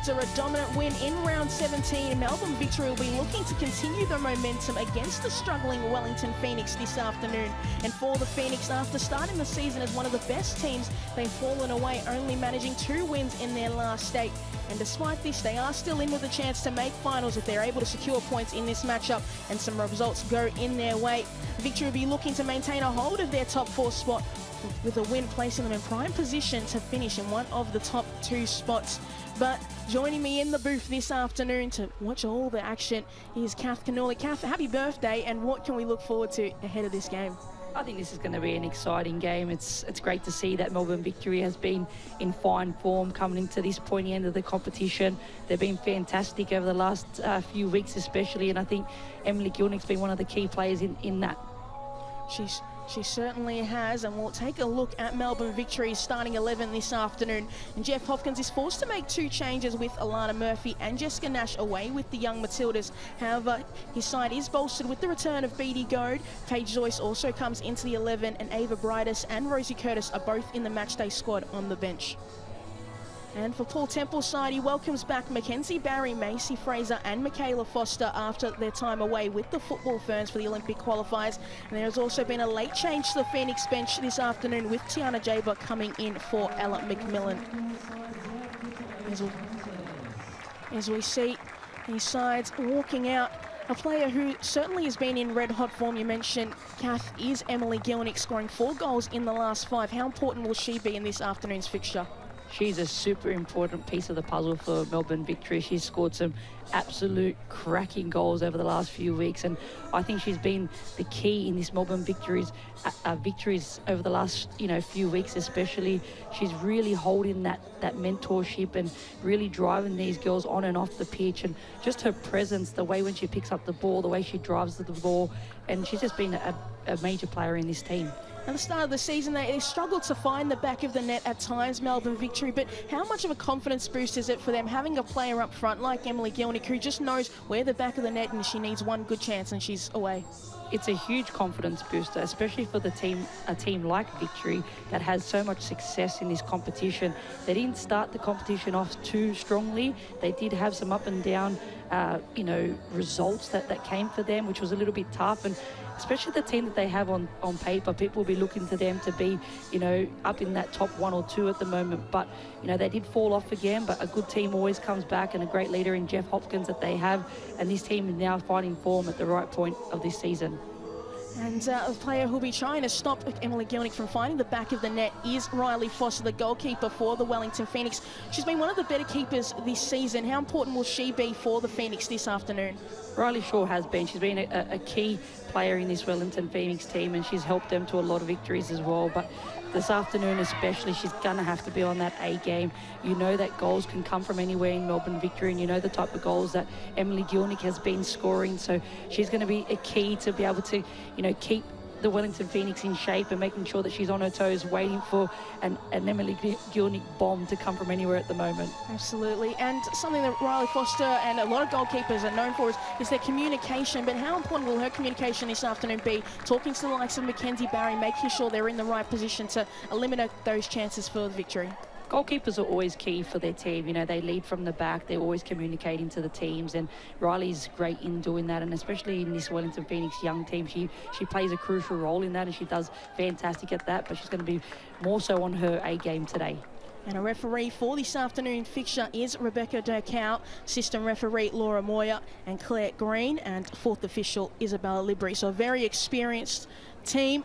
After a dominant win in round 17, Melbourne Victory will be looking to continue the momentum against the struggling Wellington Phoenix this afternoon. And for the Phoenix, after starting the season as one of the best teams, they've fallen away, only managing 2 wins in their last 8. And despite this, they are still in with a chance to make finals if they're able to secure points in this matchup and some results go in their way. Victory will be looking to maintain a hold of their top 4 spot, with a win placing them in prime position to finish in one of the top 2 spots. But joining me in the booth this afternoon to watch all the action is Kath Cannuli. Kath, happy birthday, and what can we look forward to ahead of this game? I think this is going to be an exciting game. It's great to see that Melbourne Victory has been in fine form coming into this pointy end of the competition. They've been fantastic over the last few weeks especially, and I think Emily Gilnick's been one of the key players in that. She certainly has, and we'll take a look at Melbourne Victory's starting 11 this afternoon. And Jeff Hopkins is forced to make 2 changes with Alana Murphy and Jessica Nash away with the young Matildas. However, his side is bolstered with the return of Beattie Goad. Paige Joyce also comes into the 11, and Ava Brightus and Rosie Curtis are both in the matchday squad on the bench. And for Paul Temple's side, he welcomes back Mackenzie Barry, Macy Fraser and Michaela Foster after their time away with the Football Ferns for the Olympic qualifiers. And there has also been a late change to the Phoenix bench this afternoon, with Tiana Jaber coming in for Ella McMillan. As we see these sides walking out, a player who certainly has been in red-hot form, you mentioned, Kath, is Emily Gilnick, scoring 4 goals in the last 5. How important will she be in this afternoon's fixture? She's a super important piece of the puzzle for Melbourne Victory. She's scored some absolute cracking goals over the last few weeks, and I think she's been the key in this Melbourne victories over the last few weeks especially. She's really holding that mentorship and really driving these girls on and off the pitch, and just her presence, the way when she picks up the ball, the way she drives the ball, and she's just been a major player in this team. At the start of the season, they struggled to find the back of the net at times, Melbourne Victory, but how much of a confidence boost is it for them having a player up front like Emily Gilnick, who just knows where the back of the net and she needs one good chance and she's away? It's a huge confidence booster, especially for a team like Victory that has so much success in this competition. They didn't start the competition off too strongly. They did have some up and down, results that came for them, which was a little bit tough. And especially the team that they have on paper, people will be looking to them to be, up in that top 1 or 2 at the moment. But, they did fall off again, but a good team always comes back, and a great leader in Jeff Hopkins that they have. And this team is now finding form at the right point of this season. And a player who'll be trying to stop Emily Gilnick from finding the back of the net is Riley Foster, the goalkeeper for the Wellington Phoenix. She's been one of the better keepers this season. How important will she be for the Phoenix this afternoon? Riley sure has been. She's been a key player in this Wellington Phoenix team, and she's helped them to a lot of victories as well. But this afternoon especially, she's going to have to be on that A game. You know that goals can come from anywhere in Melbourne Victory, and you know the type of goals that Emily Gilnick has been scoring. So she's going to be a key to be able to, keep the Wellington Phoenix in shape and making sure that she's on her toes waiting for an Emily Gilnick bomb to come from anywhere at the moment. Absolutely, and something that Riley Foster and a lot of goalkeepers are known for is their communication. But how important will her communication this afternoon be, talking to the likes of Mackenzie Barry, making sure they're in the right position to eliminate those chances for the victory? Goalkeepers are always key for their team. They lead from the back. They're always communicating to the teams, and Riley's great in doing that. And especially in this Wellington Phoenix young team, she plays a crucial role in that, and she does fantastic at that. But she's going to be more so on her A game today. And a referee for this afternoon fixture is Rebecca Durkow, assistant referee Laura Moyer and Claire Green, and fourth official Isabella Libri. So a very experienced team.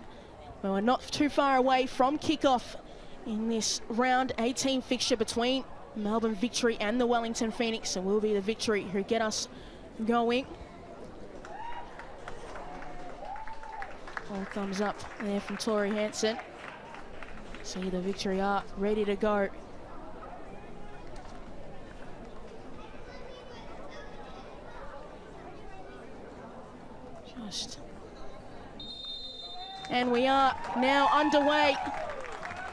We're not too far away from kickoff in this round 18 fixture between Melbourne Victory and the Wellington Phoenix, and will be the Victory who get us going. All thumbs up there from Tori Hansen. See, the Victory are ready to go. And we are now underway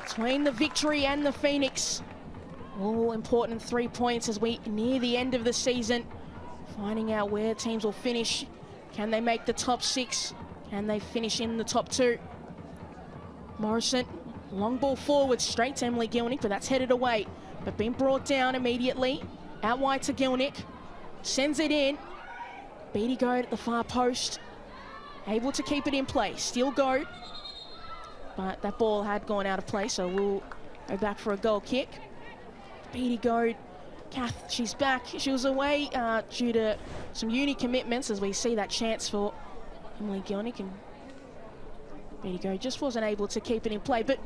between the Victory and the Phoenix. All important 3 points as we near the end of the season. Finding out where teams will finish. Can they make the top 6? Can they finish in the top 2? Morrison, long ball forward, straight to Emily Gilnick, but that's headed away. But being brought down immediately. Out wide to Gilnick. Sends it in. Beatty Goad at the far post. Able to keep it in play. Still Goad. But that ball had gone out of play, so we'll go back for a goal kick. Beatty Goad. Kath, she's back. She was away due to some uni commitments, as we see that chance for Emily Gilnick, and Beatty Goad just wasn't able to keep it in play. But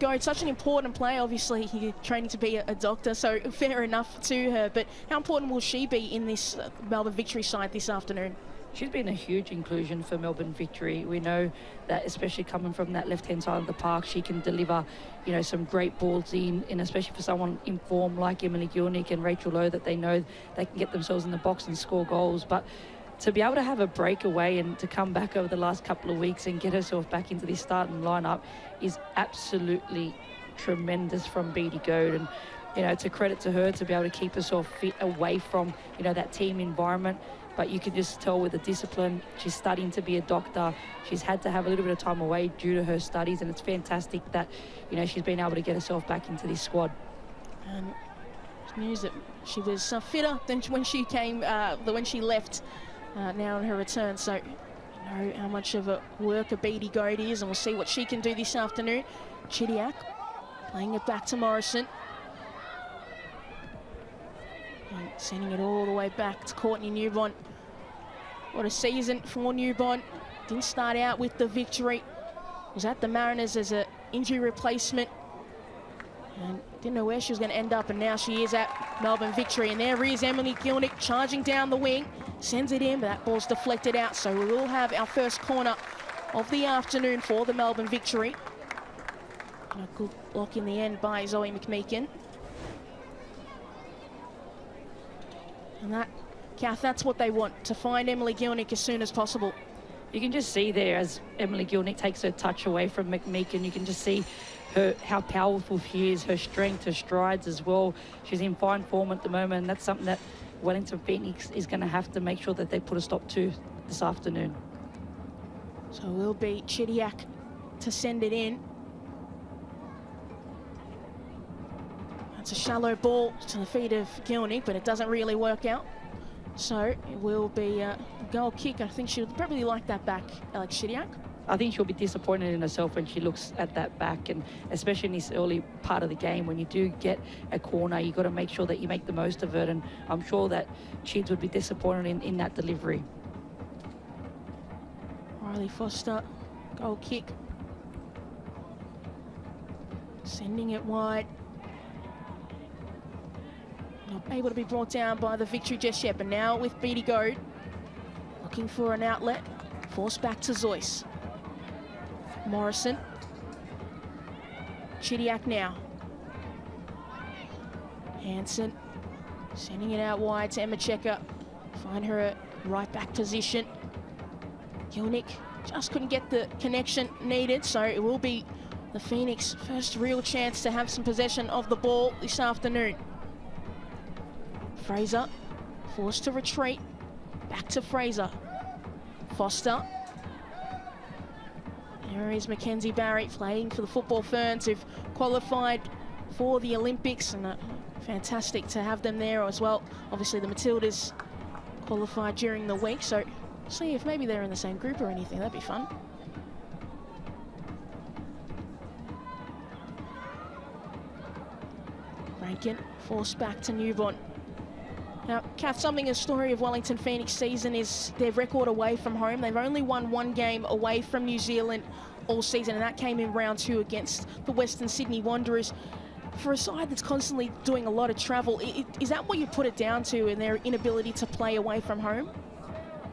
Goad, such an important player. Obviously, you're training to be a doctor, so fair enough to her. But how important will she be in this Melbourne Victory side this afternoon? She's been a huge inclusion for Melbourne Victory. We know that, especially coming from that left-hand side of the park, she can deliver, you know, some great balls in, and especially for someone in form like Emily Gilnick and Rachel Lowe, that they know they can get themselves in the box and score goals. But to be able to have a breakaway and to come back over the last couple of weeks and get herself back into this starting lineup is absolutely tremendous from Beatty Goad. And, you know, it's a credit to her to be able to keep herself fit away from, you know, that team environment. But you can just tell with the discipline, she's studying to be a doctor. She's had to have a little bit of time away due to her studies, and it's fantastic that, you know, she's been able to get herself back into this squad. And news that she was fitter than when she came, when she left. Now on her return, so you know how much of a worker Beatty Goad is, and we'll see what she can do this afternoon. Chidiac playing it back to Morrison. And sending it all the way back to Courtney Newbon. What a season for Newbon. Didn't start out with the victory. Was at the Mariners as an injury replacement. And didn't know where she was going to end up, and now she is at Melbourne Victory. And there is Emily Gilnick charging down the wing. Sends it in, but that ball's deflected out. So we will have our first corner of the afternoon for the Melbourne Victory. And a good block in the end by Zoe McMeekin. And that, Kath, that's what they want, to find Emily Gilnick as soon as possible. You can just see there as Emily Gilnick takes her touch away from McMeekin, you can just see her, how powerful she is, her strength, her strides as well. She's in fine form at the moment, and that's something that Wellington Phoenix is going to have to make sure that they put a stop to this afternoon. So it will be Chidiac to send it in. That's a shallow ball to the feet of Gilnick, but it doesn't really work out. So it will be a goal kick. I think she'll probably like that back, Alex Chidiac. I think she'll be disappointed in herself when she looks at that back, and especially in this early part of the game, when you do get a corner, you've got to make sure that you make the most of it, and I'm sure that Chids would be disappointed in that delivery. Riley Foster, goal kick. Sending it wide. Not able to be brought down by the Victory just yet, but now with Beatty Goad, looking for an outlet, forced back to Zoyce. Morrison. Chidiac now. Hansen sending it out wide to Emma Checker. Find her a right back position. Gilnick just couldn't get the connection needed, so it will be the Phoenix first real chance to have some possession of the ball this afternoon. Fraser forced to retreat. Back to Fraser. Foster. There is Mackenzie Barry playing for the Football Ferns, who've qualified for the Olympics, and fantastic to have them there as well. Obviously the Matildas qualified during the week, so see if maybe they're in the same group or anything. That'd be fun. Rankin forced back to Newbon. Now, Kath, something a story of Wellington Phoenix season is their record away from home. They've only won one game away from New Zealand all season, and that came in round 2 against the Western Sydney Wanderers. For a side that's constantly doing a lot of travel, is that what you put it down to, in their inability to play away from home?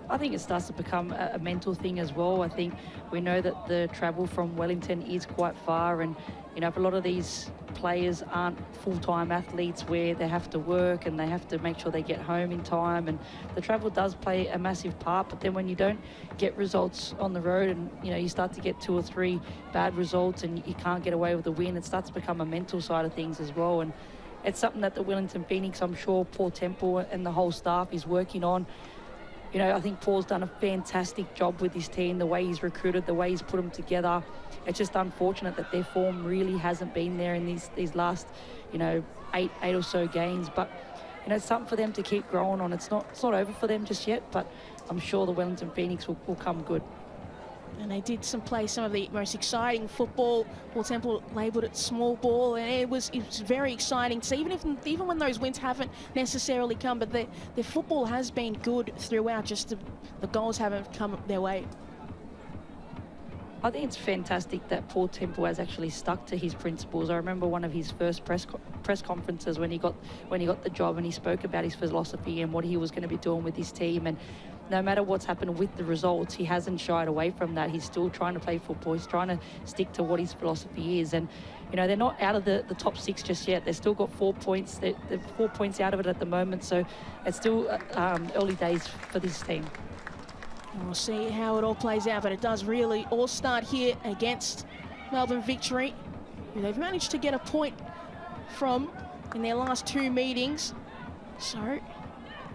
I think it starts to become a mental thing as well. I think we know that the travel from Wellington is quite far, and you know, a lot of these players aren't full-time athletes where they have to work and they have to make sure they get home in time, and the travel does play a massive part. But then when you don't get results on the road, and you know, you start to get 2 or 3 bad results and you can't get away with a win, it starts to become a mental side of things as well. And it's something that the Wellington Phoenix, I'm sure Paul Temple and the whole staff is working on. You know, I think Paul's done a fantastic job with his team, the way he's recruited, the way he's put them together. It's just unfortunate that their form really hasn't been there in these last, you know, eight or so games. But you know, it's something for them to keep growing on. It's not over for them just yet, but I'm sure the Wellington Phoenix will come good. And they did play some of the most exciting football. Paul Temple labelled it small ball, and it was very exciting. So even when those wins haven't necessarily come, but their football has been good throughout. Just the goals haven't come their way. I think it's fantastic that Paul Temple has actually stuck to his principles. I remember one of his first press conferences when he got the job, and he spoke about his philosophy and what he was going to be doing with his team. And no matter what's happened with the results, he hasn't shied away from that. He's still trying to play football. He's trying to stick to what his philosophy is. And, you know, they're not out of the top 6 just yet. They've still got 4 points. They're 4 points out of it at the moment. So it's still early days for this team. And we'll see how it all plays out, but it does really all start here against Melbourne Victory, who they've managed to get a point from in their last 2 meetings. So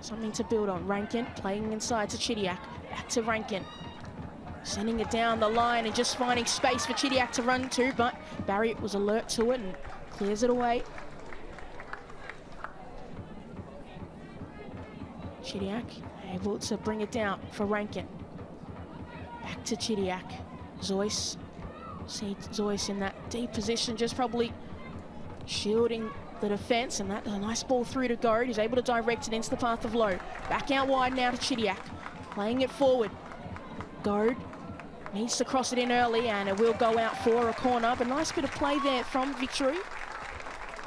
something to build on. Rankin playing inside to Chidiac. Back to Rankin. Sending it down the line and just finding space for Chidiac to run to, but Barry was alert to it and clears it away. Chidiac able to bring it down for Rankin. Back to Chidiac. Zoyce. See Zoyce in that deep position, just probably shielding the defence, and that's a nice ball through to Goad. He's able to direct it into the path of Lowe. Back out wide now to Chidiac. Playing it forward. Goad needs to cross it in early, and it will go out for a corner. But nice bit of play there from Victory.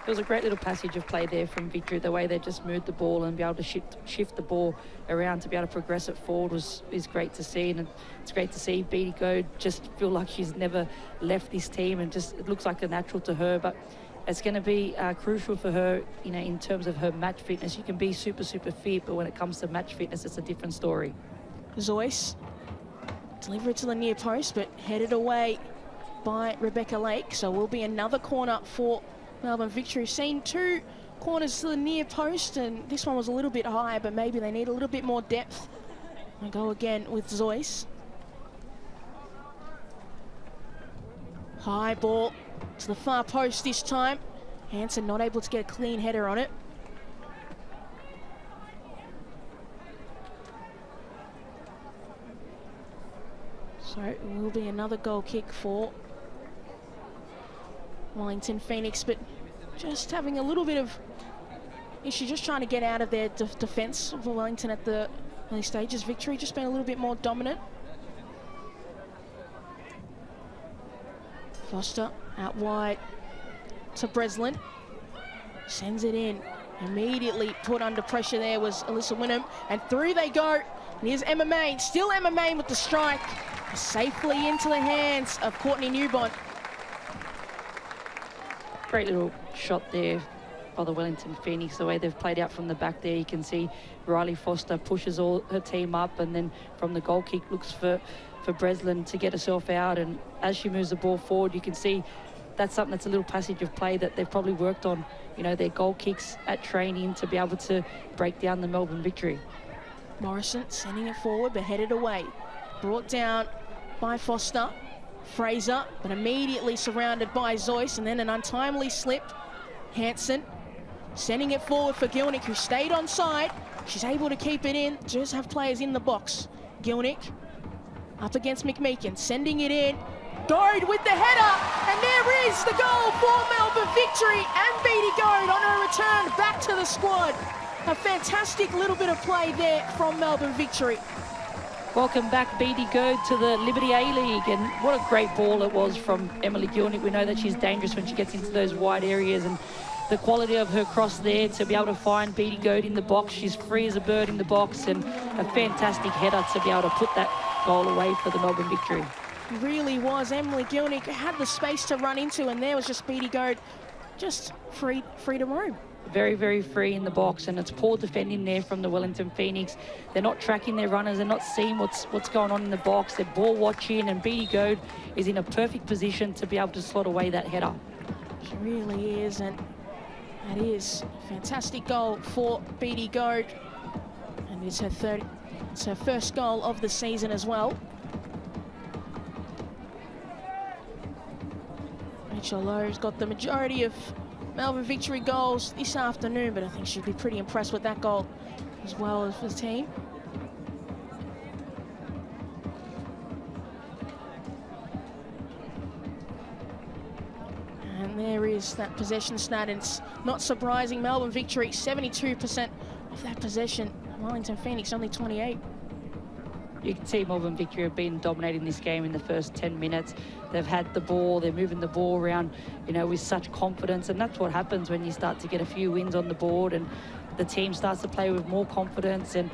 It was a great little passage of play there from Victory. The way they just moved the ball and be able to shift the ball around to be able to progress it forward is great to see. And it's great to see Beattie Goad just feel like she's never left this team, and just it looks like a natural to her. But it's going to be crucial for her, you know, in terms of her match fitness. You can be super fit, but when it comes to match fitness, it's a different story. Zoyce deliver it to the near post, but headed away by Rebecca Lake. So will be another corner for Melbourne Victory. Seen 2 corners to the near post, and this one was a little bit high, but maybe they need a little bit more depth. I go again with Zoyce. High ball to the far post this time. Hansen not able to get a clean header on it. So it will be another goal kick for Wellington Phoenix, but just having a little bit of issue, just trying to get out of their defence for Wellington at the early stages. Victory just been a little bit more dominant. Foster out wide to Breslin. Sends it in. Immediately put under pressure there was Alyssa Wynnum. And through they go. And here's Emma Main. Still Emma Main with the strike. Safely into the hands of Courtney Newbont. Great little shot there by the Wellington Phoenix. The way they've played out from the back there, you can see Riley Foster pushes all her team up, and then from the goal kick looks for Breslin to get herself out. And as she moves the ball forward, you can see that's something that's a little passage of play that they've probably worked on, you know, their goal kicks at training to be able to break down the Melbourne Victory. Morrison sending it forward, but headed away. Brought down by Foster. Fraser, but immediately surrounded by Zoyce, and then an untimely slip. Hansen sending it forward for Gilnick, who stayed on side. She's able to keep it in, just have players in the box. Gilnick up against McMeekin, sending it in. Goad with the header, and there is the goal for Melbourne Victory, and Beattie Goad on her return back to the squad. A fantastic little bit of play there from Melbourne Victory. Welcome back, Beattie Goad, to the Liberty A-League, and what a great ball it was from Emily Gilnick. We know that she's dangerous when she gets into those wide areas, and the quality of her cross there to be able to find Beattie Goad in the box. She's free as a bird in the box, and a fantastic header to be able to put that goal away for the Melbourne Victory. It really was. Emily Gilnick had the space to run into, and there was just Beattie Goad just free to roam. Very free in the box, and it's poor defending there from the Wellington Phoenix. They're not tracking their runners, they're not seeing what's going on in the box. They're ball watching, and Beattie Goad is in a perfect position to be able to slot away that header. She really is, and that is a fantastic goal for Beattie Goad, and it's her first goal of the season as well. Rachel Lowe's got the majority of Melbourne Victory goals this afternoon, but I think she'll be pretty impressed with that goal as well as the team. And there is that possession stat, and it's not surprising. Melbourne Victory, 72% of that possession. Wellington Phoenix, only 28. You can see Melbourne Victory have been dominating this game in the first 10 minutes. They've had the ball, they're moving the ball around, you know, with such confidence. And that's what happens when you start to get a few wins on the board and the team starts to play with more confidence. And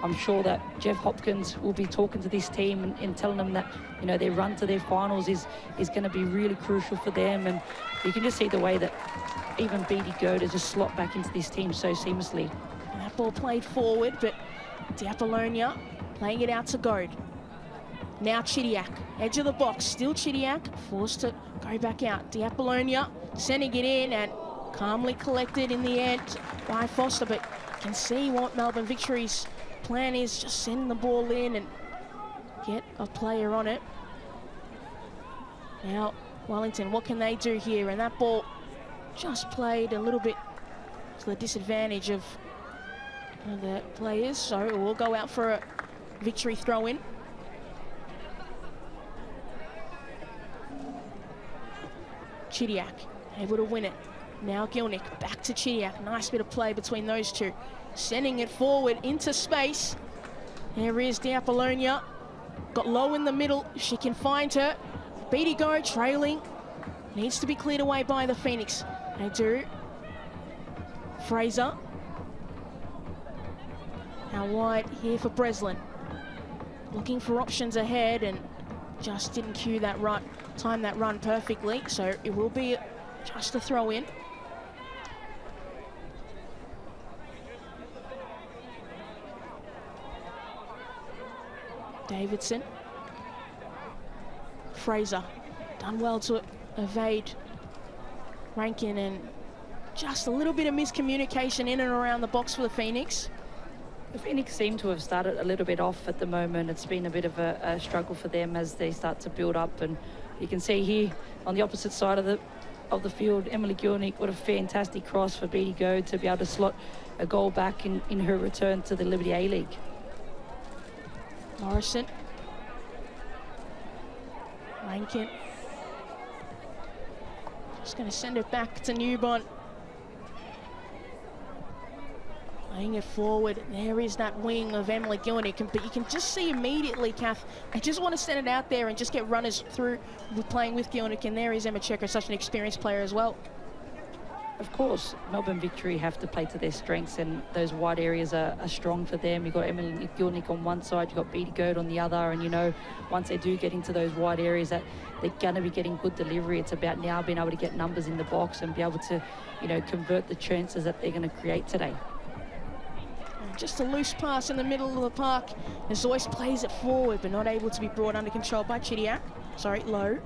I'm sure that Jeff Hopkins will be talking to this team and telling them that, you know, their run to their finals is going to be really crucial for them. And you can just see the way that even Beattie Goad has just slot back into this team so seamlessly. And that ball played forward, but Diapollonia playing it out to Goad. Now Chidiac, edge of the box, still Chidiac, forced to go back out. Diapollonia sending it in and calmly collected in the end by Foster, but you can see what Melbourne Victory's plan is, just send the ball in and get a player on it. Now Wellington, what can they do here? And that ball just played a little bit to the disadvantage of the players, so it will go out for a Victory throw-in. Chidiac able to win it. Now Gilnick back to Chidiac. Nice bit of play between those two. Sending it forward into space. There is Diapollonia. Got low in the middle. She can find her. Beattie Goad trailing. Needs to be cleared away by the Phoenix. They do. Fraser. Now wide here for Breslin. Looking for options ahead and just didn't cue that run, time that run perfectly. So it will be just a throw in. Davidson. Fraser done well to evade Rankin, and just a little bit of miscommunication in and around the box for the Phoenix. The Phoenix seem to have started a little bit off at the moment. It's been a bit of a struggle for them as they start to build up, and you can see here on the opposite side of the field, Emily Gilnick, what a fantastic cross for Beattie Goad to be able to slot a goal back in her return to the Liberty A-League. Morrison. Rankin. Just going to send it back to Newbon. Playing it forward. There is that wing of Emily Gilnick, but you can just see immediately, Kath, I just want to send it out there and just get runners through with playing with Gilnick, and there is Emma Checker, such an experienced player as well. Of course, Melbourne Victory have to play to their strengths, and those wide areas are strong for them. You've got Emily Gilnick on one side, you've got Beattie Goad on the other, and you know, once they do get into those wide areas, that they're going to be getting good delivery. It's about now being able to get numbers in the box and be able to, you know, convert the chances that they're going to create today. Just a loose pass in the middle of the park, and Zoyce plays it forward, but not able to be brought under control by Chidiac. Sorry, Low.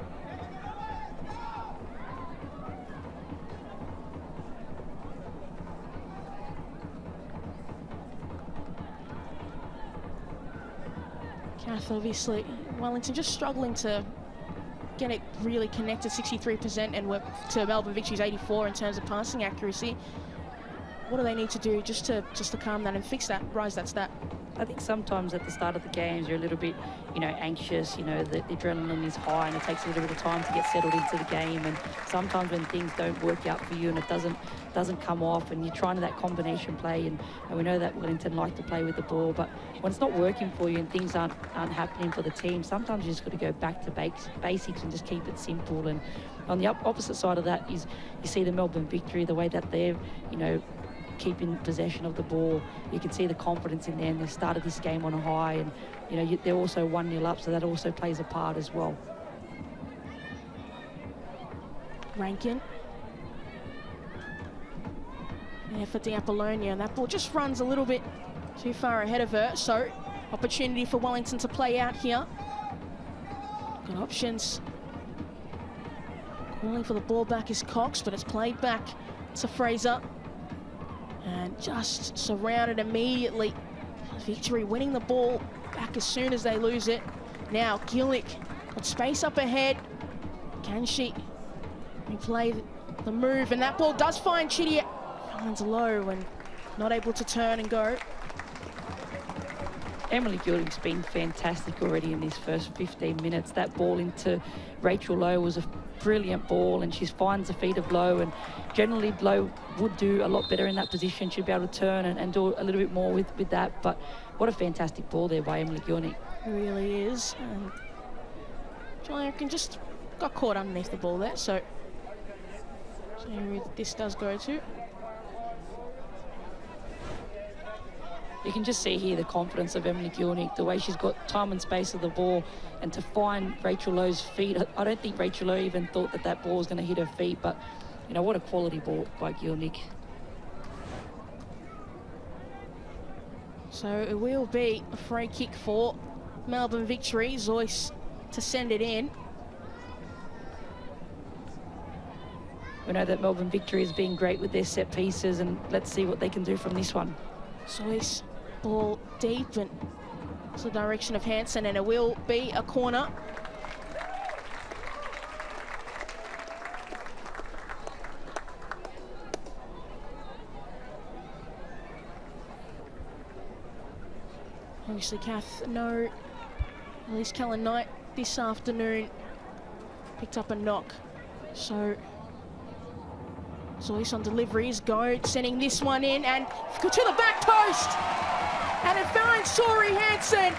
Kath, obviously, Wellington just struggling to get it really connected, 63%, and we're to Melbourne Victory's 84 in terms of passing accuracy. What do they need to do just to calm that and fix that, rise that stat? I think sometimes at the start of the games you're a little bit, you know, anxious. You know, the adrenaline is high and it takes a little bit of time to get settled into the game. And sometimes when things don't work out for you and it doesn't come off, and you're trying that combination play, and we know that Wellington like to play with the ball, but when it's not working for you and things aren't happening for the team, sometimes you just got to go back to basics and just keep it simple. And on the opposite side of that is you see the Melbourne Victory, the way that they're, you know, keeping possession of the ball. You can see the confidence in there, and they started this game on a high, and you know, they're also 1-0 up, so that also plays a part as well. Rankin. There for Diapollonia, and that ball just runs a little bit too far ahead of her, so opportunity for Wellington to play out here. Got options. Calling for the ball back is Cox, but it's played back to Fraser. And just surrounded immediately. Victory winning the ball back as soon as they lose it. Now Gilnick got space up ahead. Can she replay The move, and that ball does find Chitty. Finds low and not able to turn and go. Emily Goulding's been fantastic already in these first 15 minutes. That ball into Rachel Lowe was a brilliant ball, and she finds the feet of Lowe, and generally Lowe would do a lot better in that position. She'd be able to turn and do a little bit more with that, but what a fantastic ball there by Emily Goulding. It really is. Julia can just got caught underneath the ball there, so this does go to. You can just see here the confidence of Emily Goulding, the way she's got time and space of the ball, and to find Rachel Lowe's feet. I don't think Rachel Lowe even thought that ball was going to hit her feet, but you know, what a quality ball by Goulding. So it will be a free kick for Melbourne Victory. Zoyce to send it in. We know that Melbourne Victory has been great with their set pieces, and let's see what they can do from this one. Zoyce, ball deep and to the direction of Hansen, and it will be a corner. Obviously, Kath, no, at least Kellen Knight this afternoon picked up a knock. So Zoyce on deliveries, go, sending this one in and to the back post. And it finds Tori Hansen,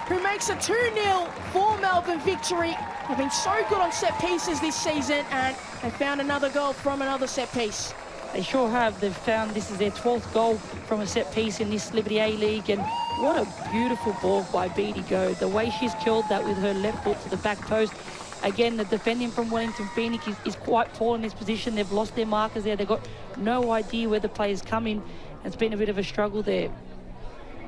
who makes a 2-0 for Melbourne Victory. They've been so good on set pieces this season, and they found another goal from another set piece. They sure have. They've found this is their 12th goal from a set piece in this Liberty A-League, and what a beautiful ball by Beattie Go. The way she's curled that with her left foot to the back post. Again, the defending from Wellington Phoenix is quite poor in this position. They've lost their markers there. They've got no idea where the player's coming. It's been a bit of a struggle there.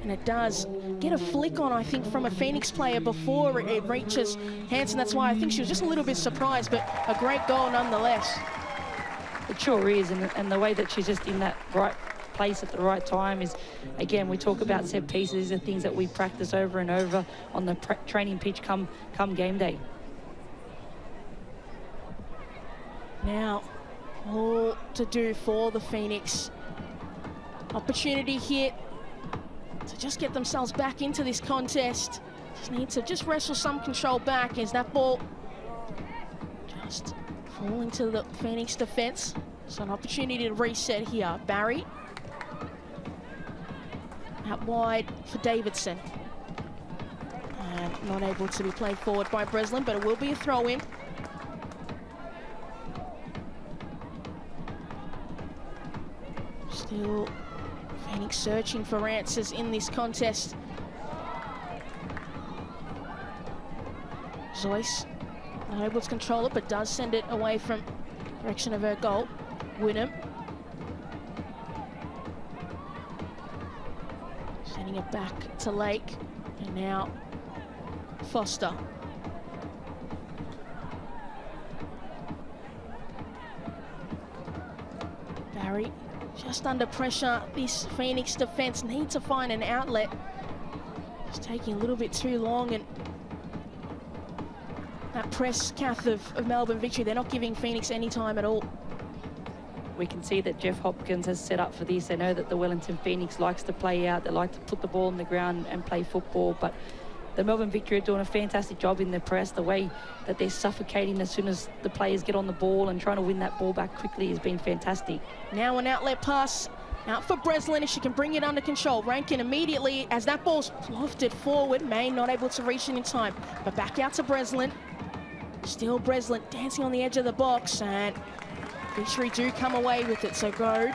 And it does get a flick on, I think, from a Phoenix player before it reaches Hansen. That's why I think she was just a little bit surprised, but a great goal nonetheless. It sure is, and the way that she's just in that right place at the right time is, again, we talk about set pieces. These are things that we practice over and over on the training pitch come game day. Now, all to do for the Phoenix. Opportunity here to just get themselves back into this contest. Just need to just wrestle some control back as that ball just falling to the Phoenix defense. So an opportunity to reset here. Barry out wide for Davidson. And not able to be played forward by Breslin, but it will be a throw-in. Still Phoenix searching for answers in this contest. Zoyce not able to control it, but does send it away from direction of her goal. Wynnum sending it back to Lake, and now Foster. Barry just under pressure. This Phoenix defense need to find an outlet. It's taking a little bit too long, and that press, Kath, of Melbourne Victory, they're not giving Phoenix any time at all. We can see that Jeff Hopkins has set up for this. They know that the Wellington Phoenix likes to play out. They like to put the ball on the ground and play football, but the Melbourne Victory are doing a fantastic job in their press. The way that they're suffocating as soon as the players get on the ball and trying to win that ball back quickly has been fantastic. Now an outlet pass out for Breslin, if she can bring it under control. Rankin immediately, as that ball's lofted forward. Main not able to reach it in time, but back out to Breslin. Still Breslin dancing on the edge of the box, and Victory do come away with it. So Goad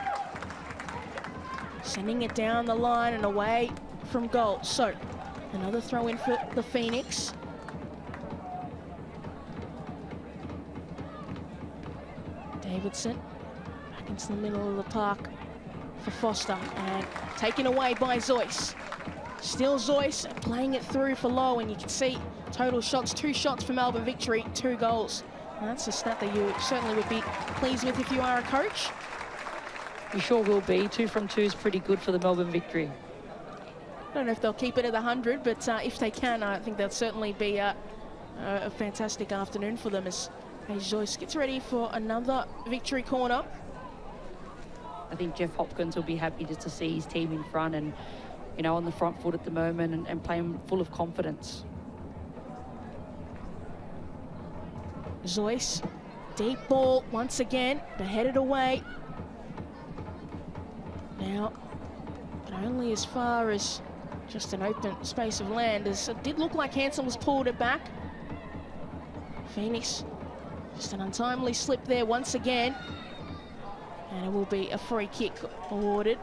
sending it down the line and away from goal. So another throw in for the Phoenix. Davidson back into the middle of the park for Foster, and taken away by Zoyce. Still Zoyce playing it through for Lowe, and you can see total shots, 2 shots for Melbourne Victory, 2 goals. And that's a stat that you certainly would be pleased with if you are a coach. You sure will be. 2 from 2 is pretty good for the Melbourne Victory. I don't know if they'll keep it at 100, but if they can, I think that'll certainly be a fantastic afternoon for them, as Paige Joyce gets ready for another victory corner. I think Jeff Hopkins will be happy just to see his team in front and, you know, on the front foot at the moment and playing full of confidence. Joyce, deep ball once again, but headed away. Now, but only as far as just an open space of land, as it did look like Hanson was pulled it back. Phoenix, just an untimely slip there once again. And it will be a free kick awarded.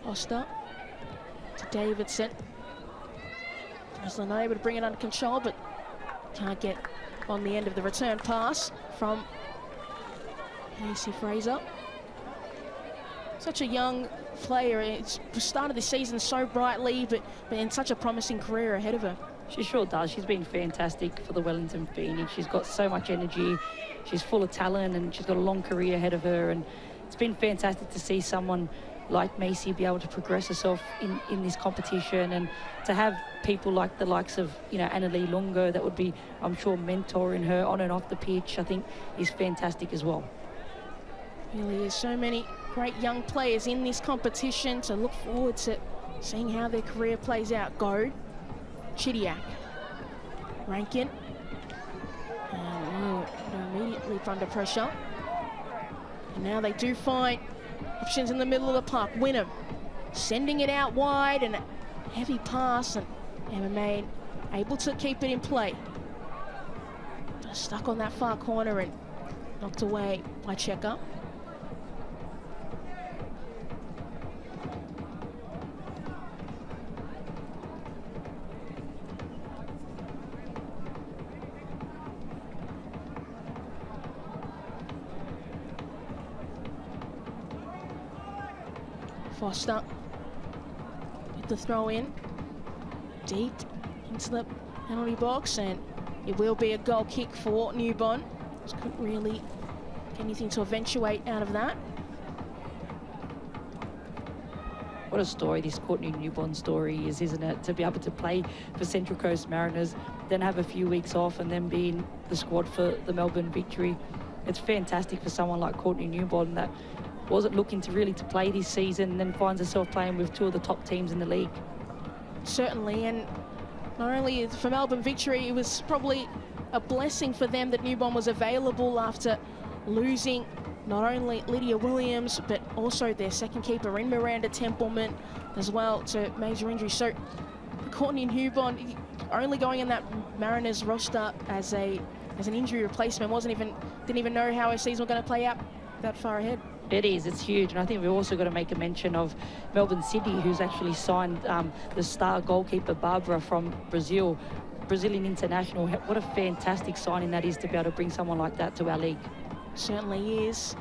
Foster to Davidson. Breslin able to bring it under control, but can't get on the end of the return pass from Casey Fraser. Such a young player. It's started the season so brightly, but in such a promising career ahead of her. She sure does. She's been fantastic for the Wellington Phoenix. She's got so much energy. She's full of talent, and she's got a long career ahead of her. And it's been fantastic to see someone like Macy be able to progress herself in this competition, and to have people like the likes of, you know, Annalie Lungo that would be, I'm sure, mentoring her on and off the pitch, I think is fantastic as well. Really is. So many great young players in this competition to look forward to seeing how their career plays out. Goad, Chidiac, Rankin, and immediately under pressure. And now they do find options in the middle of the park. Wynnum sending it out wide, and a heavy pass, and Emma Main able to keep it in play. Stuck on that far corner and knocked away by Checker. Foster with the throw in deep into the penalty box, and it will be a goal kick for Newbon. Just couldn't really get anything to eventuate out of that. What a story this Courtney Newbon story is, isn't it? To be able to play for Central Coast Mariners, then have a few weeks off, and then be in the squad for the Melbourne Victory. It's fantastic for someone like Courtney Newbon that wasn't looking to really play this season, and then finds herself playing with two of the top teams in the league. Certainly, and not only for Melbourne Victory, it was probably a blessing for them that Newbon was available after losing not only Lydia Williams, but also their second keeper in Miranda Templeman as well to major injury. So Courtney Newbon only going in that Mariners roster as an injury replacement, didn't even know how her season was going to play out that far ahead. It is, it's huge, and I think we've also got to make a mention of Melbourne City, who's actually signed the star goalkeeper Barbara from Brazil, Brazilian international. What a fantastic signing that is to be able to bring someone like that to our league. Certainly is.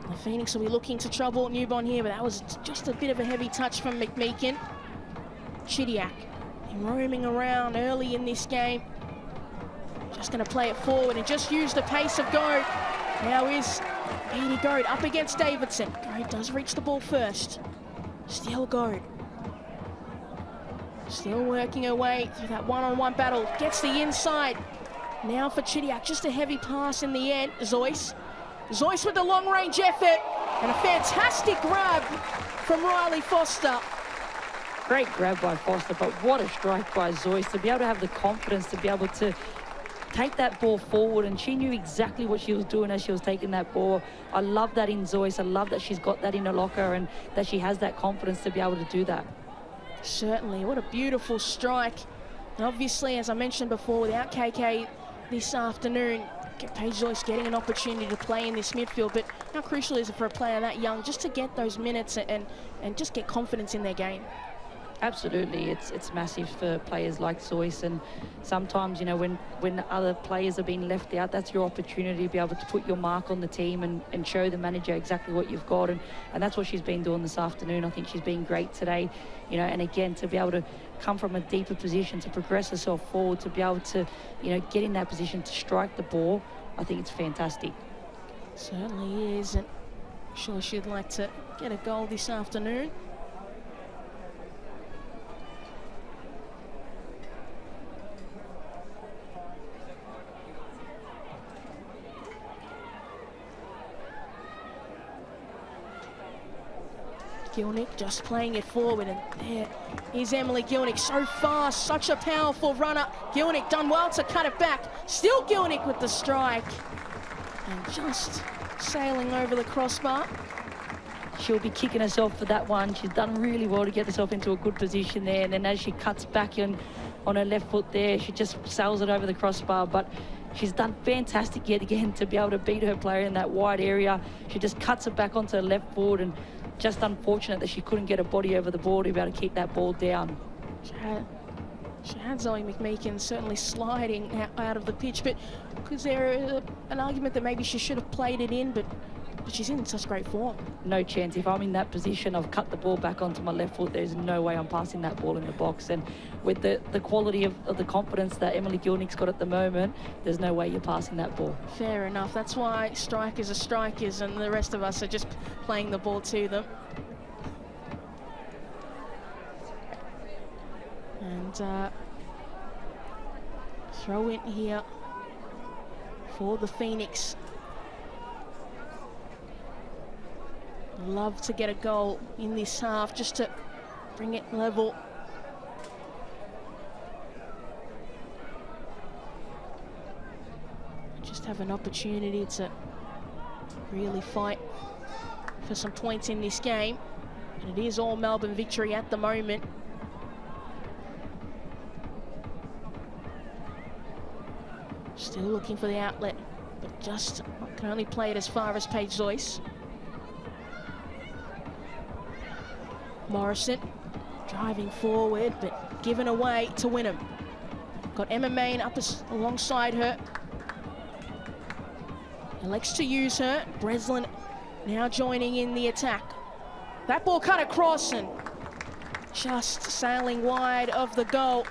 The Phoenix will be looking to trouble Newbon here, but that was just a bit of a heavy touch from McMeekin. Chidiac roaming around early in this game. Just going to play it forward and just use the pace of Goad. Now is Edie Goad up against Davidson. Goad does reach the ball first. Still Goad. Still working her way through that one-on-one battle. Gets the inside. Now for Chidiac, just a heavy pass in the end. Zoyce with the long-range effort. And a fantastic grab from Riley Foster. Great grab by Foster, but what a strike by Zoyce to be able to have the confidence to be able to take that ball forward, and she knew exactly what she was doing as she was taking that ball. I love that in Zoyce. I love that she's got that in her locker and that she has that confidence to be able to do that. Certainly, what a beautiful strike. And obviously, as I mentioned before, without KK this afternoon, Paige Joyce getting an opportunity to play in this midfield, but how crucial is it for a player that young just to get those minutes and just get confidence in their game? Absolutely, it's massive for players like Zoyce, and sometimes, you know, when other players are being left out, that's your opportunity to be able to put your mark on the team and show the manager exactly what you've got, and that's what she's been doing this afternoon. I think she's been great today, you know, and again, to be able to come from a deeper position, to progress herself forward, to be able to, you know, get in that position to strike the ball, I think it's fantastic. Certainly is, and I'm sure she'd like to get a goal this afternoon. Gilnick just playing it forward, and there is Emily Gilnick, so fast, such a powerful runner. Gilnick done well to cut it back. Still Gilnick with the strike, and just sailing over the crossbar. She'll be kicking herself for that one. She's done really well to get herself into a good position there, and then as she cuts back on her left foot there, she just sails it over the crossbar. But she's done fantastic yet again to be able to beat her player in that wide area. She just cuts it back onto her left foot, and just unfortunate that she couldn't get her body over the ball to be able to keep that ball down. She had Zoe McMeekin certainly sliding out of the pitch, but because there an argument that maybe she should have played it in, but she's in such great form. No chance. If I'm in that position, I've cut the ball back onto my left foot, there's no way I'm passing that ball in the box. And with the quality of the confidence that Emily Gilnick's got at the moment, there's no way you're passing that ball. Fair enough. That's why strikers are strikers, and the rest of us are just playing the ball to them. And throw in here for the Phoenix. Love to get a goal in this half just to bring it level. Just have an opportunity to really fight for some points in this game. And it is all Melbourne victory at the moment. Still looking for the outlet, but just can only play it as far as Paige Zoyce. Morrison driving forward, but given away to Wynnum. Got Emma Main up alongside her. Elects to use her. Breslin now joining in the attack. That ball cut across and just sailing wide of the goal.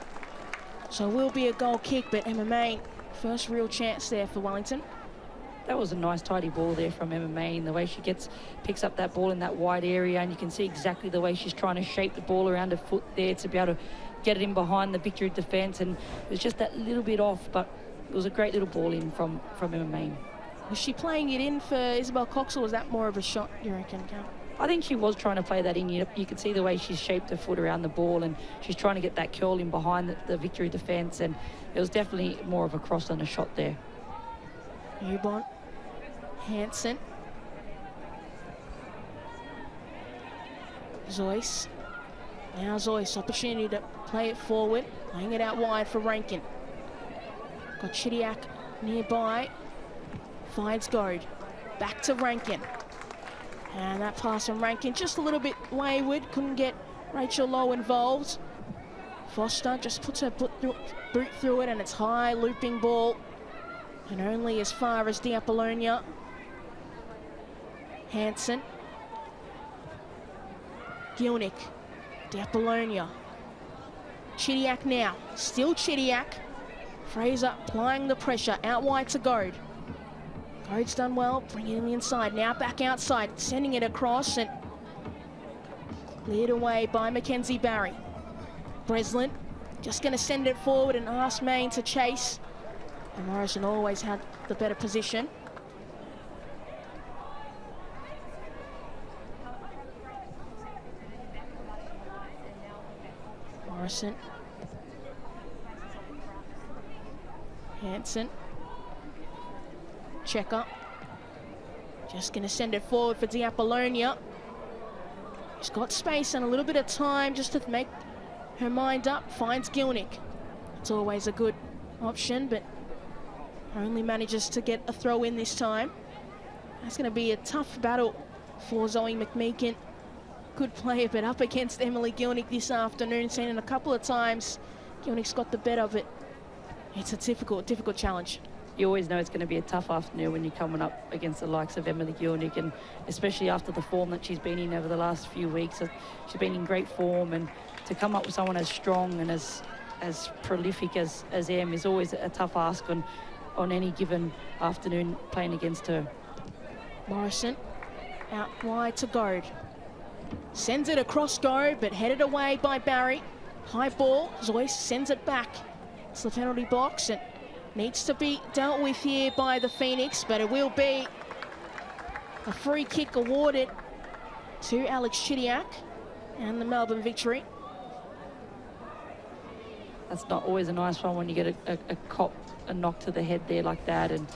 So it will be a goal kick, but Emma Main, first real chance there for Wellington. That was a nice tidy ball there from Emma Main, the way she picks up that ball in that wide area, and you can see exactly the way she's trying to shape the ball around her foot there to be able to get it in behind the victory defence, and it was just that little bit off, but it was a great little ball in from Emma Main. Was she playing it in for Isabel Cox, or was that more of a shot, you reckon, Cal? I think she was trying to play that in. You could see the way she's shaped her foot around the ball, and she's trying to get that curl in behind the victory defence, and it was definitely more of a cross than a shot there. Newborn, Hansen, Zoyce. Now Zoyce, opportunity to play it forward, laying it out wide for Rankin. Got Chidiac nearby, finds Goad, back to Rankin. And that pass from Rankin just a little bit wayward, couldn't get Rachel Lowe involved. Foster just puts her boot through it, and it's high, looping ball. And only as far as Diapollonia. Hansen. Gilnick. Diapollonia. Chidiac now. Still Chidiac. Fraser applying the pressure. Out wide to Goad. Goad's done well. Bringing it in the inside. Now back outside. Sending it across and cleared away by Mackenzie Barry. Breslin just going to send it forward and ask Main to chase. And Morrison always had the better position. Morrison. Hansen. Checker. Just going to send it forward for Diapollonia. She's got space and a little bit of time just to make her mind up. Finds Gilnick. It's always a good option, but only manages to get a throw in this time. That's going to be a tough battle for Zoe McMeekin. Good player, but up against Emily Gilnick this afternoon. Seen it a couple of times. Gilnick's got the better of it. It's a difficult challenge. You always know it's going to be a tough afternoon when you're coming up against the likes of Emily Gilnick, and especially after the form that she's been in over the last few weeks. She's been in great form, and to come up with someone as strong and as prolific as Em is always a tough ask on any given afternoon playing against her. Morrison out wide to Goad. Sends it across Goad, but headed away by Barry. High ball, Zoyce sends it back. It's the penalty box, and needs to be dealt with here by the Phoenix, but it will be a free kick awarded to Alex Chidiac and the Melbourne Victory. That's not always a nice one when you get a knock to the head there like that. And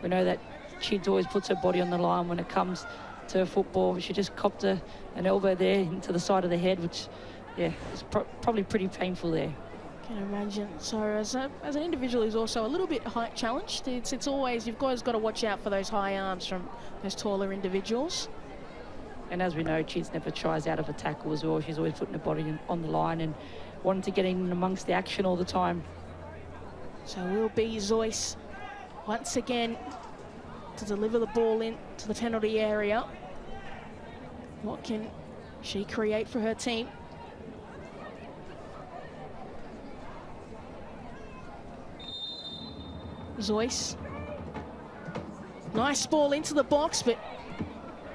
we know that Chids always puts her body on the line when it comes to football. She just copped an elbow there into the side of the head, which, yeah, is probably pretty painful there. Can imagine. So as an individual who's also a little bit height challenged, it's always, you've always got to watch out for those high arms from those taller individuals. And as we know, Chids never tries out of a tackle as well. She's always putting her body on the line and wanting to get in amongst the action all the time. So will be Zoyce once again to deliver the ball in to the penalty area. What can she create for her team? Zoyce. Nice ball into the box, but